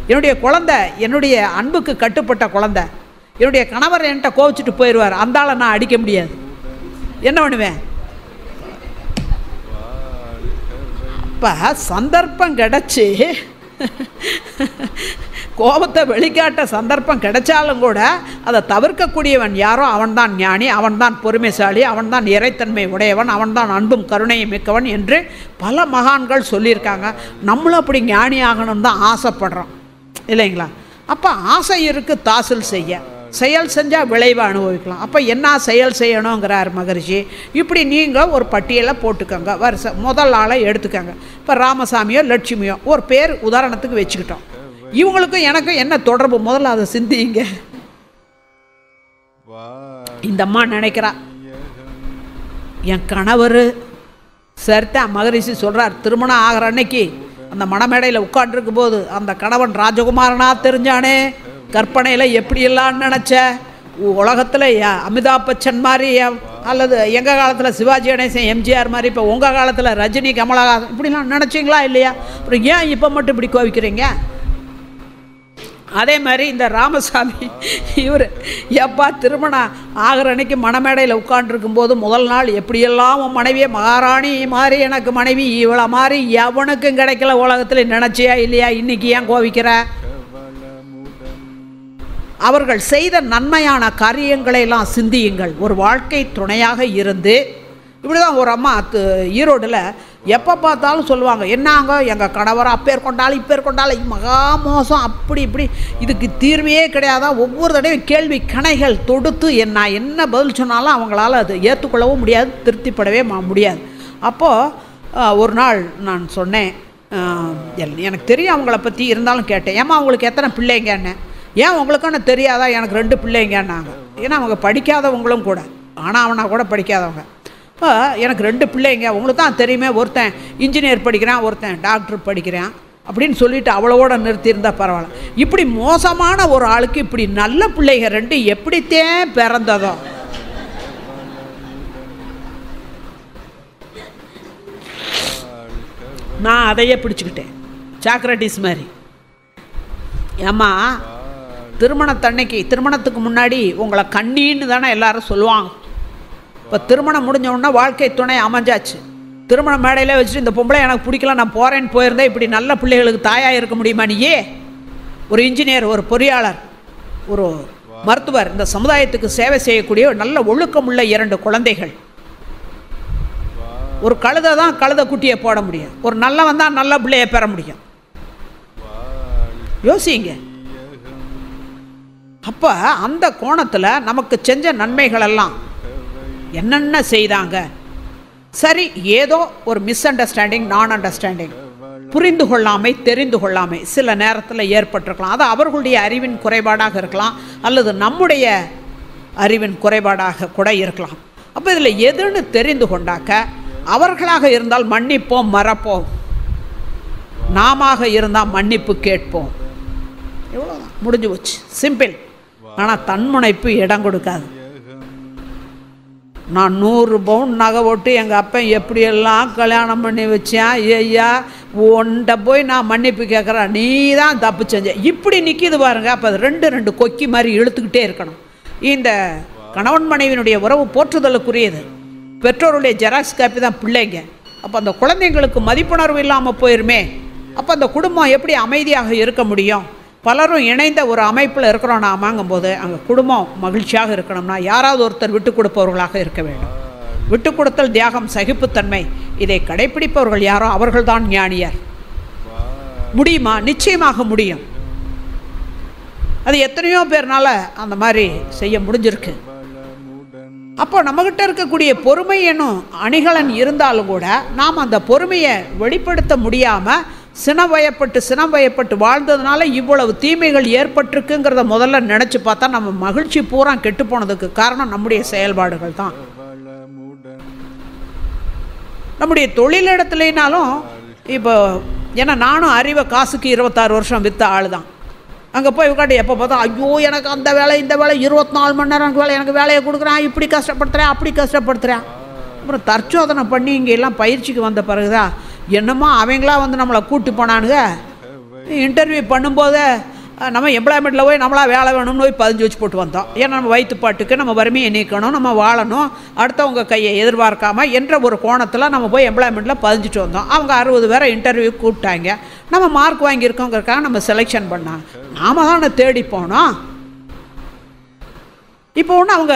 என்னுடைய குழந்தை, என்னுடைய அன்புக்கு கட்டுப்பட்ட குழந்தை, என்னுடைய கணவர் என்கிட்ட கோவிச்சுட்டு போயிடுவார், அந்த ஆளை நான் அடிக்க முடியாது. என்ன பண்ணுவேன்? இப்போ சந்தர்ப்பம் கிடச்சி கோபத்தை வெளிக்காட்ட சந்தர்ப்பம் கிடைச்சாலும் கூட அதை தவிர்க்கக்கூடியவன் யாரோ அவன்தான் ஞானி, அவன்தான் பொறுமைசாலி, அவன்தான் இறைத்தன்மை உடையவன், அவன்தான் அன்பும் கருணையும் மிக்கவன் என்று பல மகான்கள் சொல்லியிருக்காங்க. நம்மளும் அப்படி ஞானி ஆகணும்னு தான் ஆசைப்படுறோம் இல்லைங்களா? அப்போ ஆசை இருக்குது தாசில் செய்ய, செயல் செஞ்சால் விளைவை அனுபவிக்கலாம். அப்போ என்ன செயல் செய்யணுங்கிறார் மகரிஷி. இப்படி நீங்கள் ஒரு பட்டியலை போட்டுக்கோங்க, முதல் ஆளை எடுத்துக்கோங்க. இப்போ ராமசாமியோ லட்சுமியோ ஒரு பேர் உதாரணத்துக்கு வச்சுக்கிட்டோம். இவங்களுக்கும் எனக்கும் என்ன தொடர்பு, முதல்ல அதை சிந்திங்க. இந்த அம்மா நினைக்கிறா, என் கணவர் சரிதான். மகரிஷி சொல்கிறார், திருமணம் ஆகிற அன்னைக்கு அந்த மணமேடையில் உட்காண்டிருக்கும் போது அந்த கணவன் ராஜகுமாரனா தெரிஞ்சானே, கற்பனையில் எப்படியெல்லாம் நினச்ச, உலகத்தில் அமிதாப் பச்சன் மாதிரி, அல்லது எங்கள் காலத்தில் சிவாஜி கணேசன் எம்ஜிஆர் மாதிரி, இப்போ உங்கள் காலத்தில் ரஜினி கமலஹாசன், இப்படிலாம் நினச்சிங்களா இல்லையா? அப்புறம் ஏன் இப்போ மட்டும் இப்படி கோவிக்கிறீங்க? அதே மாதிரி இந்த ராமசாமி இவர் எப்பா திருமணம் ஆகிற அன்னைக்கு மணமேடையில் உட்காண்டிருக்கும்போது முதல் நாள் எப்படியெல்லாம் உன் மனைவியை மகாராணி மாதிரி எனக்கு மனைவி இவ்வளோ மாதிரி எவனுக்கும் கிடைக்கல உலகத்தில் நினச்சியா இல்லையா? இன்றைக்கி ஏன் கோவிக்கிற? அவர்கள் செய்த நன்மையான காரியங்களையெல்லாம் சிந்தியுங்கள். ஒரு வாழ்க்கை துணையாக இருந்து இப்படி தான் ஒரு அம்மா ஈரோடில் எப்போ பார்த்தாலும் சொல்லுவாங்க, என்னாங்க எங்கள் கணவரை அப்பேர் கொண்டாலும் இப்பேர் கொண்டாலும் மகா மோசம், அப்படி இப்படி, இதுக்கு தீர்வே கிடையாதா? ஒவ்வொரு தடையும் கேள்வி கணைகள் தொடுத்து என்ன பதில் சொன்னாலும் அவங்களால அது ஏற்றுக்கொள்ளவும் முடியாது, திருப்திப்படவே முடியாது. அப்போது ஒரு நாள் நான் சொன்னேன், எனக்கு தெரியும் அவங்கள பற்றி, இருந்தாலும் கேட்டேன், ஏம்மா அவங்களுக்கு எத்தனை பிள்ளைங்கன்னு? ஏன் உங்களுக்கான தெரியாதா? எனக்கு 2 பிள்ளைங்கன்னாங்க. ஏன்னா அவங்க படிக்காதவங்களும் கூட, ஆனால் அவனா கூட படிக்காதவங்க. இப்போ எனக்கு 2 பிள்ளைங்க, உங்களுக்கு தான் தெரியுமே, ஒருத்தன் இன்ஜினியர் படிக்கிறான், ஒருத்தன் டாக்டர் படிக்கிறான் அப்படின்னு சொல்லிட்டு அவ்வளவோட நிறுத்தியிருந்தா பரவாயில்ல. இப்படி மோசமான ஒரு ஆளுக்கு இப்படி நல்ல பிள்ளைங்க 2 எப்படித்தான் பிறந்ததோ? நான் அதையே பிடிச்சிக்கிட்டேன், சாக்ரட்டிஸ் மாதிரி. ஏம்மா திருமணத்தன்னைக்கு, திருமணத்துக்கு முன்னாடி உங்களை கண்ணின்னு தானே எல்லாரும் சொல்லுவாங்க. இப்போ திருமணம் முடிஞ்சவுடனே வாழ்க்கை துணை அமைஞ்சாச்சு, திருமண மேடையில் வச்சுட்டு இந்த பொம்பளை எனக்கு பிடிக்கல நான் போகிறேன்னு போயிருந்தேன், இப்படி நல்ல பிள்ளைகளுக்கு தாயாக இருக்க முடியுமா? நீயே ஒரு இன்ஜினியர், ஒரு பொறியாளர், ஒரு மருத்துவர், இந்த சமுதாயத்துக்கு சேவை செய்யக்கூடிய நல்ல ஒழுக்கமுள்ள 2 குழந்தைகள். ஒரு கழுதை தான் கழுதை குட்டியை போட முடியும், ஒரு நல்லவன் தான் நல்ல பிள்ளையை பெற முடியும். யோசிங்க. அப்போ அந்த கோணத்தில் நமக்கு செஞ்ச நன்மைகளெல்லாம் என்னென்ன செய்தாங்க? சரி, ஏதோ ஒரு மிஸ் அண்டர்ஸ்டாண்டிங், நான் அண்டர்ஸ்டாண்டிங், புரிந்து கொள்ளாமை, தெரிந்து கொள்ளாமை சில நேரத்தில் ஏற்பட்டிருக்கலாம். அது அவர்களுடைய அறிவின் குறைபாடாக இருக்கலாம், அல்லது நம்முடைய அறிவின் குறைபாடாக கூட இருக்கலாம். அப்போ இதில் எதுன்னு தெரிந்து கொண்டாக்க, அவர்களாக இருந்தால் மன்னிப்போம், மறப்போம், நாம இருந்தால் மன்னிப்பு கேட்போம். எவ்வளோதான், முடிஞ்சு போச்சு, சிம்பிள். ஆனால் தன்முனைப்பு இடம் கொடுக்காது. நான் 100 பவுன் நகை போட்டு எங்கள் அப்பன் எப்படியெல்லாம் கல்யாணம் பண்ணி வச்சேன், ஐயா உன்கிட்ட போய் நான் மன்னிப்பு கேட்குறேன், நீ தான் தப்பு செஞ்ச, இப்படி நிற்கிது பாருங்க. அப்போ அது 2 கொக்கி மாதிரி இழுத்துக்கிட்டே இருக்கணும். இந்த கணவன் மனைவியினுடைய உறவு போற்றுதலுக்குரியது. பெற்றோருடைய ஜெராக்ஸ் காப்பி தான் பிள்ளைங்க. அப்போ அந்த குழந்தைங்களுக்கு மதிப்புணர்வு இல்லாமல் போயிருமே. அப்போ அந்த குடும்பம் எப்படி அமைதியாக இருக்க முடியும்? பலரும் இணைந்த ஒரு அமைப்பில் இருக்கிறோம் நாமங்கும்போது அங்கே குடும்பம் மகிழ்ச்சியாக இருக்கணும்னா யாராவது ஒருத்தர் விட்டு கொடுப்பவர்களாக இருக்க வேண்டும். விட்டு கொடுத்தல், தியாகம், சகிப்புத்தன்மை இதை கடைப்பிடிப்பவர்கள் யாரோ அவர்கள்தான் ஞானியர். முடியுமா? நிச்சயமாக முடியும். அது எத்தனையோ பேர்னால அந்த மாதிரி செய்ய முடிஞ்சிருக்கு. அப்போ நம்மகிட்ட இருக்கக்கூடிய பொறுமை என்னும் அணிகலன் இருந்தாலும் கூட நாம் அந்த பொறுமையை வெளிப்படுத்த முடியாமல் சினம் வயப்பட்டு வாழ்ந்ததுனால இவ்வளவு தீமைகள் ஏற்பட்டிருக்குங்கிறத முதல்ல நினச்சி பார்த்தா நம்ம மகிழ்ச்சி பூரா கெட்டு போனதுக்கு காரணம் நம்முடைய செயல்பாடுகள் தான். நம்முடைய தொழிலிடத்துலனாலும் இப்போ ஏன்னா நானும் அறிவை காசுக்கு 26 வருஷம் விற்ற ஆள் தான். அங்கே போய் உட்காந்து எப்போ பார்த்தா ஐயோ எனக்கு அந்த வேலை இந்த வேலை 24 மணி நேரம் வேலை, எனக்கு வேலையை கொடுக்குறான், இப்படி கஷ்டப்படுத்துகிறேன் அப்படி கஷ்டப்படுத்துகிறேன். அப்புறம் தற்சோதனை பண்ணி இங்கே எல்லாம் பயிற்சிக்கு வந்த பிறகுதான் என்னமோ அவங்களா வந்து நம்மளை கூட்டி போனானுங்க. இன்டர்வியூ பண்ணும்போதே நம்ம எம்ப்ளாய்மெண்ட்டில் போய் நம்மளா வேலை வேணும்னு போய் 15 வச்சு போட்டு வந்தோம். ஏன்னா நம்ம வயிற்றுப்பாட்டுக்கு நம்ம வறுமையை நீக்கணும், நம்ம வாழணும், அடுத்தவங்க கையை எதிர்பார்க்காம என்ற ஒரு கோணத்தில் நம்ம போய் எம்ப்ளாய்மெண்ட்டில் 15 வந்தோம். அவங்க 60 பேரை இன்டர்வியூ கூப்பிட்டாங்க. நம்ம மார்க் வாங்கியிருக்கோங்கிறதுக்காக நம்ம செலெக்ஷன் பண்ணாங்க. நாம தான் தேடி போனோம். இப்போ ஒன்று அவங்க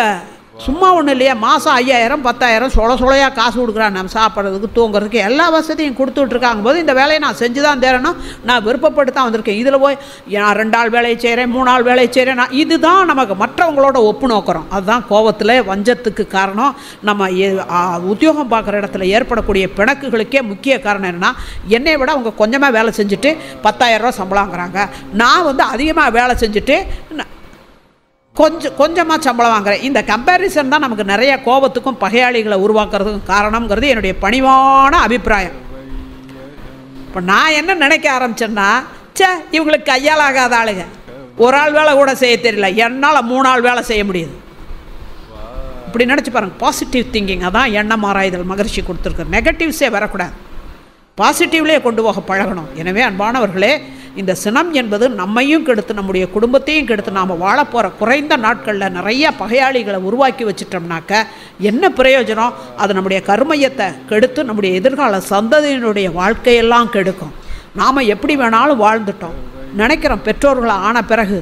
சும்மா ஒன்றும் இல்லையா, மாதம் 5000 10,000 சொலையாக காசு கொடுக்குறான். நம்ம சாப்பிட்றதுக்கு தூங்குறதுக்கு எல்லா வசதியும் கொடுத்துட்ருக்காங்க போது இந்த வேலையை நான் செஞ்சு தான் தேரணும், நான் விருப்பப்பட்டு தான் வந்திருக்கேன். இதில் போய் நான் 2 ஆள் வேலையை செய்கிறேன் 3 ஆள் வேலையை செய்கிறேன், நான் இதுதான் நமக்கு மற்றவங்களோட ஒப்பு நோக்கிறோம். அதுதான் கோபத்தில் வஞ்சத்துக்கு காரணம். நம்ம உத்தியோகம் பார்க்குற இடத்துல ஏற்படக்கூடிய பிணக்குகளுக்கே முக்கிய காரணம் என்னென்னா, என்னை விட அவங்க கொஞ்சமாக வேலை செஞ்சுட்டு 10,000 ரூபா சம்பளங்கிறாங்க, நான் வந்து அதிகமாக வேலை செஞ்சுட்டு கொஞ்சமாக சம்பளம் வாங்குறேன். இந்த கம்பேரிசன் தான் நமக்கு நிறைய கோபத்துக்கும் பகையாளிகளை உருவாக்குறதுக்கும் காரணங்கிறது என்னுடைய பணிவான அபிப்பிராயம். இப்போ நான் என்ன நினைக்க ஆரம்பிச்சேன்னா, இவங்களுக்கு கையால் ஆகாத ஆளுங்க, ஒரு ஆள் வேலை கூட செய்ய தெரியல, என்னால் 3 ஆள் வேலை செய்ய முடியுது. இப்படி நினச்சி பாருங்கள். பாசிட்டிவ் திங்கிங், அதான் எண்ணம் ஆராய்தல் மகரிஷி கொடுத்துருக்கு. நெகட்டிவ்ஸே வரக்கூடாது, பாசிட்டிவ்லேயே கொண்டு போக பழகணும். எனவே அன்பானவர்களே, இந்த சினம் என்பது நம்மையும் கெடுத்து நம்முடைய குடும்பத்தையும் கெடுத்து நாம் வாழப்போகிற குறைந்த நாட்களில் நிறைய பகையாளிகளை உருவாக்கி வச்சிட்டோம்னாக்க என்ன பிரயோஜனம்? அது நம்முடைய கர்மயத்தை கெடுத்து நம்முடைய எதிர்கால சந்ததியினுடைய வாழ்க்கையெல்லாம் கெடுக்கும். நாம் எப்படி வேணாலும் வாழ்ந்துட்டோம் நினைக்கிறோம். பெற்றோர்களை ஆன பிறகு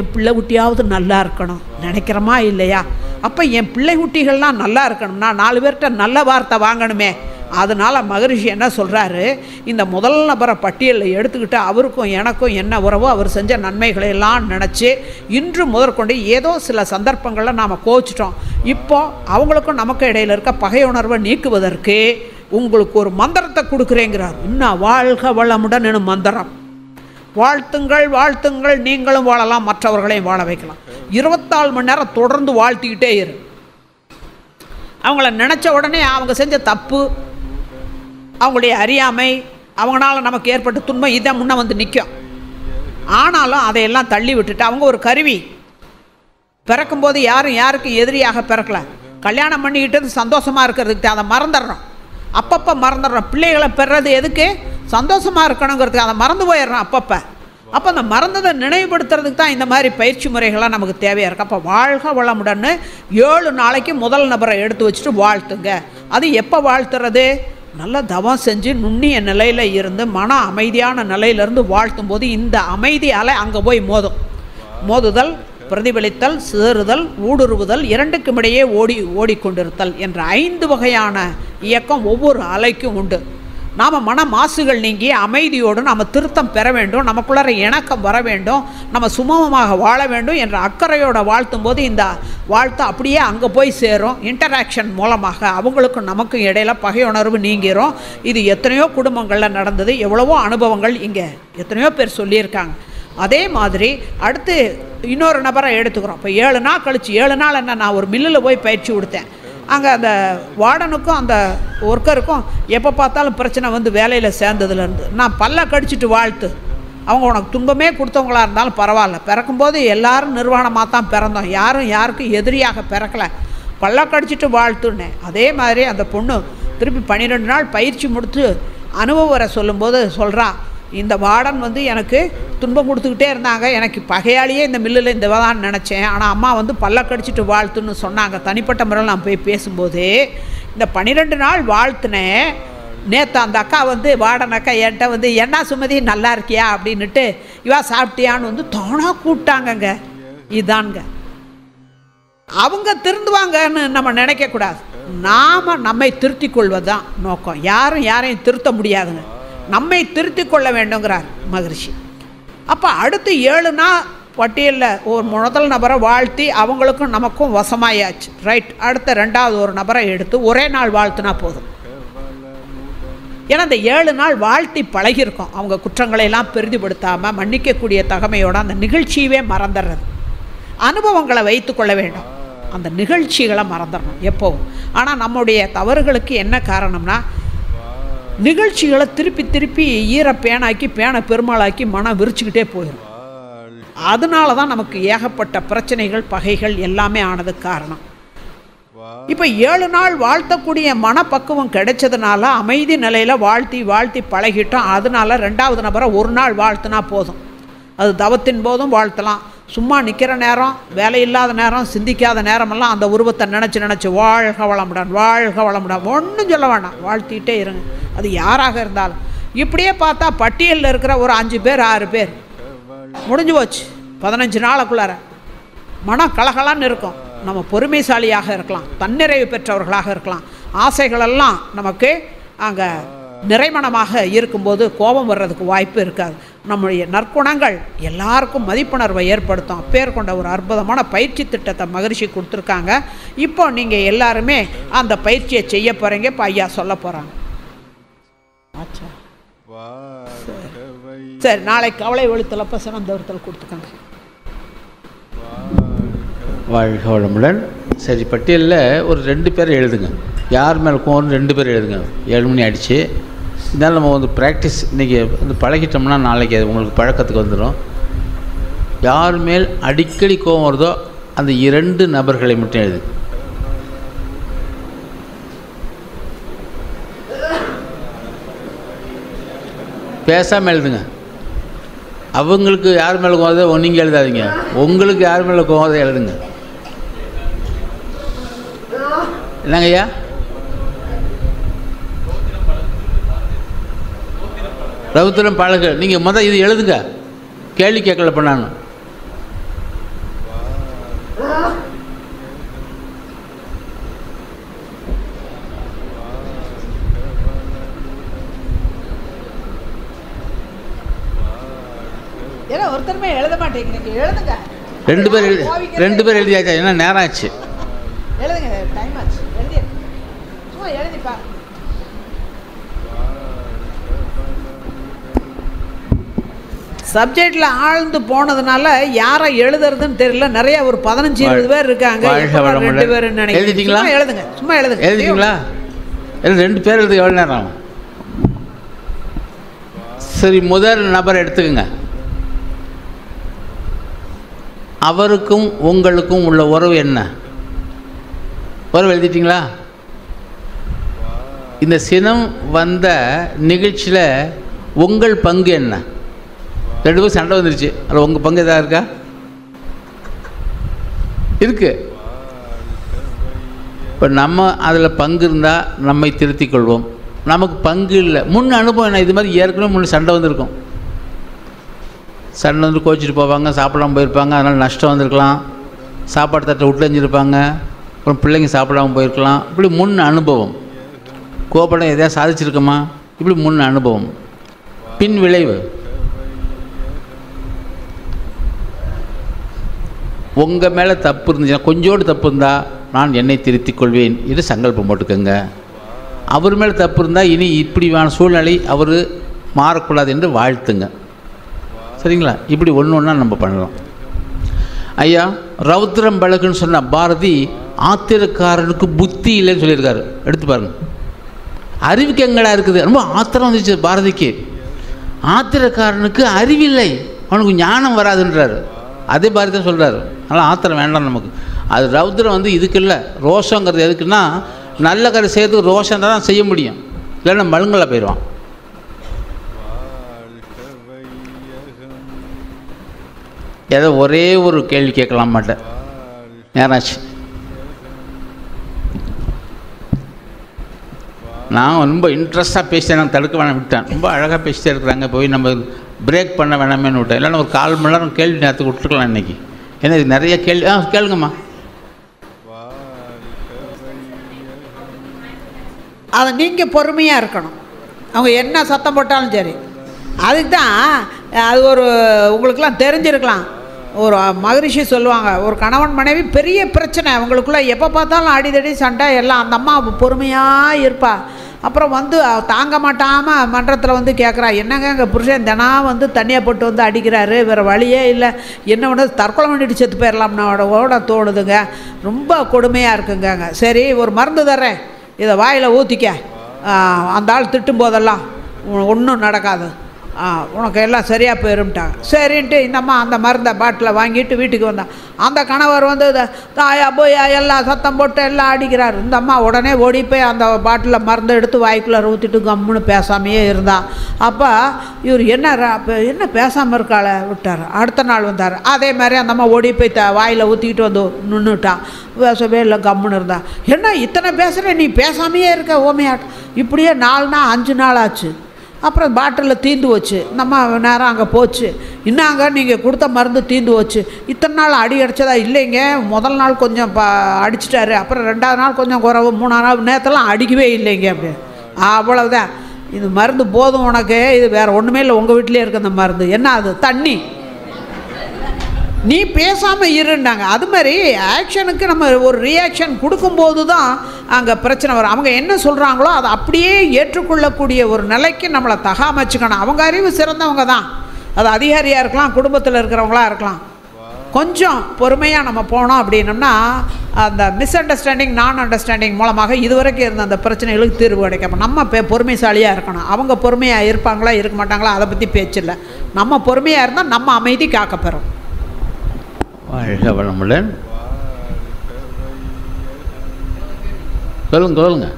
என் பிள்ளை குட்டியாவது நல்லா இருக்கணும் நினைக்கிறோமா இல்லையா? அப்போ என் பிள்ளை குட்டிகள்லாம் நல்லா இருக்கணும்னா 4 பேர்கிட்ட நல்ல வார்த்தை வாங்கணுமே. அதனால் மகரிஷி என்ன சொல்கிறாரு, இந்த முதல் நபரை பட்டியலில் எடுத்துக்கிட்டு அவருக்கும் எனக்கும் என்ன உறவோ அவர் செஞ்ச நன்மைகளை எல்லாம் நினச்சி இன்று முதற்கொண்டு ஏதோ சில சந்தர்ப்பங்களில் நாம் கோச்சிட்டோம். இப்போது அவங்களுக்கும் நமக்கு இடையில் இருக்க பகை உணர்வை நீக்குவதற்கு உங்களுக்கு ஒரு மந்திரத்தை கொடுக்குறேங்கிறார். இன்னும் வாழ்க வளமுடன் எனும் மந்திரம். வாழ்த்துங்கள் வாழ்த்துங்கள், நீங்களும் வாழலாம், மற்றவர்களையும் வாழ வைக்கலாம். 24 மணி நேரம் தொடர்ந்து வாழ்த்திக்கிட்டே இரு. அவங்கள நினச்ச உடனே அவங்க செஞ்ச தப்பு, அவங்களுடைய அறியாமை, அவங்களால நமக்கு ஏற்பட்ட துன்பம் இதை முன்னே வந்து நிற்கும். ஆனாலும் அதையெல்லாம் தள்ளி விட்டுட்டு அவங்க ஒரு கருவி. பிறக்கும்போது யாருக்கும் எதிரியாக பிறக்கலை. கல்யாணம் பண்ணிக்கிட்டு சந்தோஷமாக இருக்கிறதுக்கு அதை மறந்துடுறோம். அப்பப்போ மறந்துடுறோம். பிள்ளைகளை பெறுறது எதுக்கு? சந்தோஷமாக இருக்கணுங்கிறதுக்கு அதை மறந்து போயிடுறோம் அப்பப்போ. அப்போ அந்த மறந்ததை நினைவுபடுத்துறதுக்கு தான் இந்த மாதிரி பயிற்சி முறைகள்லாம் நமக்கு தேவையாக இருக்குது. அப்போ வாழ்க வளமுடன்னு 7 நாளைக்கு முதல் நபரை எடுத்து வச்சுட்டு வாழ்த்துங்க. அது எப்போ வாழ்த்துறது? நல்ல தவம் செஞ்சு நுண்ணிய நிலையில் இருந்து மன அமைதியான நிலையிலேருந்து வாழ்த்தும் போது இந்த அமைதியால் அங்கே போய் மோதுதல், பிரதிபலித்தல், சிதறுதல், ஊடுருவுதல், இரண்டுக்கும் இடையே ஓடிக்கொண்டிருத்தல் என்ற 5 வகையான இயக்கம் ஒவ்வொரு அலைக்கும் உண்டு. நாம் மன மாசுகள் நீங்கி அமைதியோடு நம்ம திருத்தம் பெற வேண்டும், நமக்குள்ளார இணக்கம் வர வேண்டும், நம்ம சுமூகமாக வாழ வேண்டும் என்ற அக்கறையோடு வாழ்த்தும் போது இந்த வாழ்த்து அப்படியே அங்கே போய் சேரும். இன்டராக்ஷன் மூலமாக அவங்களுக்கும் நமக்கும் இடையில பகையுணர்வு நீங்கிரும். இது எத்தனையோ குடும்பங்களில் நடந்தது, எவ்வளவோ அனுபவங்கள் இங்கே எத்தனையோ பேர் சொல்லியிருக்காங்க. அதே மாதிரி அடுத்து இன்னொரு நபரை எடுத்துக்கிறோம். இப்போ 7 நாள் கழித்து 7 நாள் என்ன, நான் ஒரு மில்லில் போய் பயிற்சி கொடுத்தேன். அங்கே அந்த வார்டனுக்கும் அந்த ஒர்க்கருக்கும் எப்போ பார்த்தாலும் பிரச்சனை வந்து வேலையில் சேர்ந்ததுலேருந்து நான் பல்ல கடிச்சிட்டு வாழ்த்து. அவங்க உனக்கு துன்பமே கொடுத்தவங்களாக இருந்தாலும் பரவாயில்ல, பிறக்கும்போது எல்லாரும் நிர்வாணமாக தான் பிறந்தோம், யாருக்கும் எதிரியாக பிறக்கலை, பல்ல கடிச்சிட்டு வாழ்த்துன்னேன். அதே மாதிரி அந்த பொண்ணு திருப்பி 12 நாள் பயிற்சி முடித்து அனுபவம் வர சொல்லும்போது சொல்கிறா, இந்த வார்டன் வந்து எனக்கு துன்பம் கொடுத்துக்கிட்டே இருந்தாங்க, எனக்கு பகையாளியே இந்த மில்லில் இந்த தான் நினச்சேன், ஆனால் அம்மா வந்து பல்ல கடிச்சிட்டு வாழ்த்துன்னு சொன்னாங்க. தனிப்பட்ட முறையில் நான் போய் பேசும்போது இந்த 12 நாள் வாழ்த்துனேன், நேற்று அந்த அக்கா வந்து வார்டன் அக்கா என்கிட்ட வந்து என்ன சுமதி நல்லா இருக்கியா அப்படின்னுட்டு இவா சாப்பிட்டியான்னு வந்து தானாக கூப்பிட்டாங்கங்க. இதானுங்க அவங்க திருந்துவாங்கன்னு நம்ம நினைக்கக்கூடாது. நாம் நம்மை திருத்தி கொள்வது தான் நோக்கம். யாரும் யாரையும் திருத்த முடியாதுங்க. நம்மை திருத்தி கொள்ள வேண்டுங்கிறார் மகரிஷி. அப்போ அடுத்து 7 நாள் பட்டியலில் ஒரு முதல் நபரை வாழ்த்தி அவங்களுக்கும் நமக்கும் வசமாயாச்சு. ரைட். அடுத்த 2வது ஒரு நபரை எடுத்து ஒரே நாள் வாழ்த்துனா போதும். ஏன்னா இந்த 7 நாள் வாழ்த்தி பழகியிருக்கோம். அவங்க குற்றங்களையெல்லாம் பெரிதுபடுத்தாமல் மன்னிக்கக்கூடிய தகமையோடு அந்த நிகழ்ச்சியவே மறந்துடுறது. அனுபவங்களை வைத்து கொள்ள வேண்டும், அந்த நிகழ்ச்சிகளை மறந்துடணும் எப்போவும். ஆனால் நம்முடைய தவறுகளுக்கு என்ன காரணம்னா, நிகழ்ச்சிகளை திருப்பி திருப்பி பேனை பெருமாளாக்கி மனம் விரிச்சுக்கிட்டே போயிடும். அதனால தான் நமக்கு ஏகப்பட்ட பிரச்சனைகள் பகைகள் எல்லாமே ஆனது காரணம். இப்போ 7 நாள் வாழ்த்தக்கூடிய மனப்பக்குவம் கிடைச்சதுனால அமைதி நிலையில் வாழ்த்தி வாழ்த்தி பழகிட்டோம். அதனால 2வது நபரை ஒரு நாள் வாழ்த்தினா போதும். அது தவத்தின் போதும் வாழ்த்தலாம், சும்மா நிற்கிற நேரம், வேலையில்லாத நேரம், சிந்திக்காத நேரமெல்லாம் அந்த உருவத்தை நினச்சி வாழ்க வளமுடன் வாழ்க வளமுடன் ஒன்றும் சொல்ல வேண்டாம், வாழ்த்திக்கிட்டே இருங்க. அது யாராக இருந்தாலும். இப்படியே பார்த்தா பட்டியலில் இருக்கிற ஒரு 5 பேர் 6 பேர் முடிஞ்சு போச்சு. 15 நாளுக்குள்ளார மனம் கலகலான்னு இருக்கும். நம்ம பொறுமைசாலியாக இருக்கலாம், தன்னிறைவு பெற்றவர்களாக இருக்கலாம். ஆசைகளெல்லாம் நமக்கு அங்கே நிறைமணமாக இருக்கும்போது கோபம் வர்றதுக்கு வாய்ப்பு இருக்காது. நம்முடைய நற்குணங்கள் எல்லாருக்கும் மதிப்புணர்வை ஏற்படுத்தும். அப்பேர் கொண்ட ஒரு அற்புதமான பயிற்சி திட்டத்தை மகரிஷி கொடுத்துருக்காங்க. இப்போ நீங்கள் எல்லாருமே அந்த பயிற்சியை செய்ய போகிறீங்க. இப்போ ஐயா சொல்ல போகிறாங்க. சரி, நாளைக்கு கவலை ஒழித்தலப்ப சிறந்தவர்த்தல் கொடுத்துக்கோங்க. வாழ்க வளமுடன். சரி, பட்டியலில் ஒரு 2 பேரை எழுதுங்க. யார் மேலே கோவம் 2 பேர் எழுதுங்க. 7 மணி ஆகிடுச்சு. இதனால் நம்ம வந்து ப்ராக்டிஸ் இன்றைக்கி வந்து பழகிட்டோம்னா நாளைக்கு அது உங்களுக்கு பழக்கத்துக்கு வந்துடும். யார் மேல் அடிக்கடி கோவம் வருதோ அந்த 2 நபர்களை மட்டும் எழுது. பேசாமல் எழுதுங்க. அவங்களுக்கு யார் மேலே கோவதோ நீங்கள் எழுதாதீங்க. உங்களுக்கு யார் மேலே கோவதோ எழுதுங்க. என்னங்க ஐயா? ரவுத்திரம் பழகு. நீங்கள் முதல் இது எழுதுங்க. கேள்வி கேட்கல பண்ணான்னு. ஏன்னா ஒருத்தருமே எழுத மாட்டேங்கிறீங்க. எழுதுங்க. 2 பேர் எழுதியாச்சா? என்ன நேரம் ஆச்சு? எழுதுங்க, டைம் ஆச்சு. எழுதி சும்மா எழுதிப்பா. சப்ஜெக்டில் ஆழ்ந்து போனதுனால யாரை எழுதுறதுன்னு தெரியல. நிறைய ஒரு 15-20 பேர் இருக்காங்க. 2 பேர் எழுதிட்டீங்களா? எழுதுங்க, சும்மா எழுதுங்க. எழுதிட்டீங்களா? 2 பேர் எழுது. எவ்வளோ நேரம் ஆகும்? சரி, முதல் நபர் எடுத்துக்கோங்க. அவருக்கும் உங்களுக்கும் உள்ள உறவு என்ன? உறவு எழுதிட்டீங்களா? இந்த சினம் வந்த நிகழ்ச்சியில் உங்கள் பங்கு என்ன? 2 பேரும் சண்டை வந்துருச்சு. அதில் உங்கள் பங்கு எதாவது இருக்கா? இருக்கு. இப்போ நம்ம அதில் பங்கு இருந்தால் நம்மை திருத்திக் கொள்வோம். நமக்கு பங்கு இல்லை, முன் அனுபவம் என்ன? இது மாதிரி ஏற்கனவே முன்னே சண்டை வந்திருக்கும். சண்டை வந்து கோச்சிட்டு போவாங்க, சாப்பிடாமல் போயிருப்பாங்க, அதனால் நஷ்டம் வந்திருக்கலாம். சாப்பாடு தட்டை விட்டு எஞ்சிருப்பாங்க, அப்புறம் பிள்ளைங்க சாப்பிடாமல் போயிருக்கலாம். இப்படி முன் அனுபவம். கோபடம் எதையா சாதிச்சிருக்கோமா? இப்படி முன் அனுபவம். பின் விளைவு. உங்கள் மேலே தப்பு இருந்துச்சுன்னா, கொஞ்சோடு தப்பு இருந்தால் நான் என்னை திருத்திக் கொள்வேன் இது சங்கல்பம் போட்டுக்கோங்க. அவர் மேலே தப்பு இருந்தால் இனி இப்படியான சூழ்நிலை அவர் மாறக்கூடாது என்று வாழ்த்துங்க. சரிங்களா? இப்படி ஒன்று நம்ம பண்ணலாம். ஐயா, ரௌத்ரம் பழகுன்னு சொன்ன பாரதி ஆத்திரக்காரனுக்கு புத்தி இல்லைன்னு சொல்லியிருக்காரு. எடுத்து பாருங்க. அறிவுக்கு எங்கடா இருக்குது? ரொம்ப ஆத்திரம் வந்துச்சு பாரதிக்கு. ஆத்திரக்காரனுக்கு அறிவில்லை, அவனுக்கு ஞானம் வராதுன்றாரு. அதே பாரதி தான் சொல்கிறாரு. அதனால் ஆத்திரம் வேண்டாம் நமக்கு. அது ரௌத்ரம் வந்து இதுக்கு இல்லை. ரோஷங்கிறது எதுக்குன்னா, நல்ல கரை செய்யறதுக்கு ரோஷம் தான் செய்ய முடியும், இல்லைன்னா மழுங்கலை போயிடுவான். ஏதோ ஒரே ஒரு கேள்வி கேட்கலாம் மாட்டேன், நேராச்சு. நான் ரொம்ப இன்ட்ரெஸ்ட்டாக பேசிட்டேன், நான் தடுக்க வேணாம் விட்டேன். ரொம்ப அழகாக பேசிட்டே இருக்கிறாங்க, போய் நம்ம பிரேக் பண்ண வேணாமேன்னு விட்டேன். இல்லைன்னா ஒரு 1/4 மணி நேரம் கேள்வி நேரத்துக்கு விட்டுருக்கலாம் இன்றைக்கி. ஏன்னா இது நிறைய கேள்வி. கேளுங்கம்மா. அதை நீங்கள் பொறுமையாக இருக்கணும். அவங்க என்ன சத்தம் போட்டாலும் சரி. அதுக்கு தான் அது ஒரு உங்களுக்கெல்லாம் தெரிஞ்சிருக்கலாம். ஒரு மகரிஷி சொல்லுவாங்க, ஒரு கணவன் மனைவி பெரிய பிரச்சனை அவங்களுக்குள்ள, எப்போ பார்த்தாலும் அடிதடி சண்டை எல்லாம். அந்த அம்மா பொறுமையாக இருப்பா. அப்புறம் வந்து தாங்க மாட்டாமல் மன்றத்தில் வந்து கேட்குறா, என்னங்க எங்கள் புருஷன் தினம் வந்து தண்ணியை போட்டு வந்து அடிக்கிறாரு, வேறு வழியே இல்லை, என்ன பண்ண தற்கொலை பண்ணிட்டு செத்து போயிடலாம்னு ஓட தோணுதுங்க, ரொம்ப கொடுமையாக இருக்குங்க. சரி, ஒரு மருந்து தர்றேன், இதை வாயில் ஊற்றிக்க, அந்த ஆள் திட்டும் போதெல்லாம் ஒன்றும் நடக்காது, உனக்கு எல்லாம் சரியாக போயிரும்ட்டாங்க. சரின்ட்டு இந்த அம்மா அந்த மருந்தை பாட்டில் வாங்கிட்டு வீட்டுக்கு வந்தான். அந்த கணவர் வந்து தாயா போயா எல்லாம் சத்தம் போட்டு எல்லாம் அடிக்கிறார். இந்த அம்மா உடனே ஓடி போய் அந்த பாட்டில் மருந்தை எடுத்து வாய்க்குள்ளே ஊற்றிட்டு கம்முன்னு பேசாமையே இருந்தான். அப்போ இவர் என்ன பேசாமல் இருக்காள விட்டார். அடுத்த நாள் வந்தார். அதே மாதிரி அந்த அம்மா ஓடி போய் வாயில் ஊற்றிக்கிட்டு வந்து நின்றுட்டான். பேசவே இல்லை, கம்முன்னு இருந்தான். என்ன இத்தனை பேசுகிற, நீ பேசாமையே இருக்க ஓமையாட்டம். இப்படியே 4 நாள் 5 நாள் ஆச்சு. அப்புறம் பாட்டிலில் தீந்து வச்சு நம்ம நேரம் அங்கே போச்சு. இன்னாங்க நீங்கள் கொடுத்த மருந்து தீந்து வச்சு. இத்தனை நாள் அடி அடித்ததா? இல்லைங்க, முதல் நாள் கொஞ்சம் அடிச்சிட்டாரு, அப்புறம் 2ஆவது நாள் கொஞ்சம் குறவு, 3ஆவது நாள் நேரத்தெல்லாம் அடிக்கவே இல்லைங்க அப்படி. அவ்வளவுதான், இது மருந்து போதும் உனக்கு, இது வேறு ஒன்றுமே இல்லை, உங்கள் வீட்டிலே இருக்க அந்த மருந்து. என்ன அது? தண்ணி. நீ பேசாமல் இருண்டாங்க. அது மாதிரி ஆக்ஷனுக்கு நம்ம ஒரு ரியாக்ஷன் கொடுக்கும்போது தான் அங்கே பிரச்சனை வரும். அவங்க என்ன சொல்கிறாங்களோ அதை அப்படியே ஏற்றுக்கொள்ளக்கூடிய ஒரு நிலைக்கு நம்மளை தகாமச்சுக்கணும். அவங்க அறிவு சிறந்தவங்க தான், அது அதிகாரியாக இருக்கலாம், குடும்பத்தில் இருக்கிறவங்களா இருக்கலாம். கொஞ்சம் பொறுமையாக நம்ம போனோம் அப்படின்னோம்னா அந்த மிஸ் அண்டர்ஸ்டாண்டிங் நான் அண்டர்ஸ்டாண்டிங் மூலமாக இதுவரைக்கும் இருந்த அந்த பிரச்சனைகளுக்கு தீர்வு கிடைக்கும். நம்ம பொறுமைசாலியாக இருக்கணும். அவங்க பொறுமையாக இருப்பாங்களா இருக்க மாட்டாங்களா அதை பற்றி பேச்சில்லை. நம்ம பொறுமையாக இருந்தால் நம்ம அமைதி காக்கப்பெறும். வாழ்க வளமுடன். சொல்லுங்க.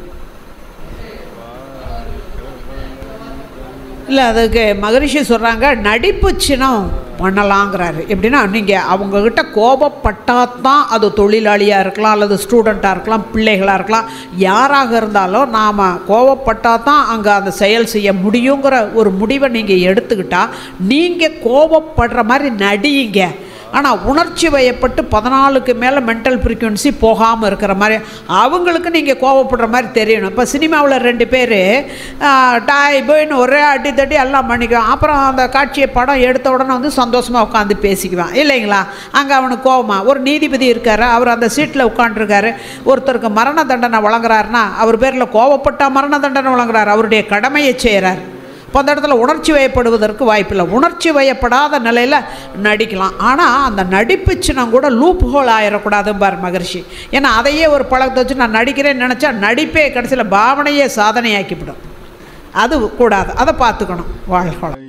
இல்லை, அதுக்கு மகரிஷி சொல்கிறாங்க, நடிப்பு சினம் பண்ணலாங்கிறாரு. எப்படின்னா, நீங்கள் அவங்கக்கிட்ட கோபப்பட்டால் தான் அது தொழிலாளியாக இருக்கலாம், அல்லது ஸ்டூடெண்ட்டாக இருக்கலாம், பிள்ளைகளாக இருக்கலாம், யாராக இருந்தாலும் நாம் கோபப்பட்டால் தான் அங்கே அந்த செயல் செய்ய முடியுங்கிற ஒரு முடிவை நீங்கள் எடுத்துக்கிட்டால் நீங்கள் கோபப்படுற மாதிரி நடியுங்க. ஆனால் உணர்ச்சி வயப்பட்டு 14க்கு மேலே மென்டல் ஃப்ரீக்வன்சி போகாமல் இருக்கிற மாதிரி அவங்களுக்கு நீங்கள் கோவப்படுற மாதிரி தெரியணும். இப்போ சினிமாவில் 2 பேர் டாய் போயின்னு ஒரே அடி தட்டி எல்லாம் பண்ணிக்குவான். அப்புறம் அந்த காட்சியை படம் எடுத்த உடனே வந்து சந்தோஷமாக உட்காந்து பேசிக்குவான் இல்லைங்களா? அங்கே அவனுக்கு கோவமாக. ஒரு நீதிபதி இருக்கார், அவர் அந்த சீட்டில் உட்காண்ட்ருக்காரு, ஒருத்தருக்கு மரண தண்டனை வழங்குறாருன்னா அவர் பேரில் கோவப்பட்டால் மரண தண்டனை வழங்குறாரு, அவருடைய கடமையை செய்கிறார். இப்போ அந்த இடத்துல உணர்ச்சி வயப்படுவதற்கு வாய்ப்பில்லை. உணர்ச்சி வயப்படாத நிலையில் நடிக்கலாம். ஆனால் அந்த நடிப்பு சின்னம் கூட லூப் ஹோல் ஆயிடக்கூடாதும்பார் மகரிஷி. ஏன்னா அதையே ஒரு பழக்கத்தை வச்சு நான் நடிக்கிறேன்னு நினச்சா நடிப்பே கடைசியில் பாவனையே சாதனையாக்கிவிடும். அது கூடாது, அதை பார்த்துக்கணும். வாழ்க்கை.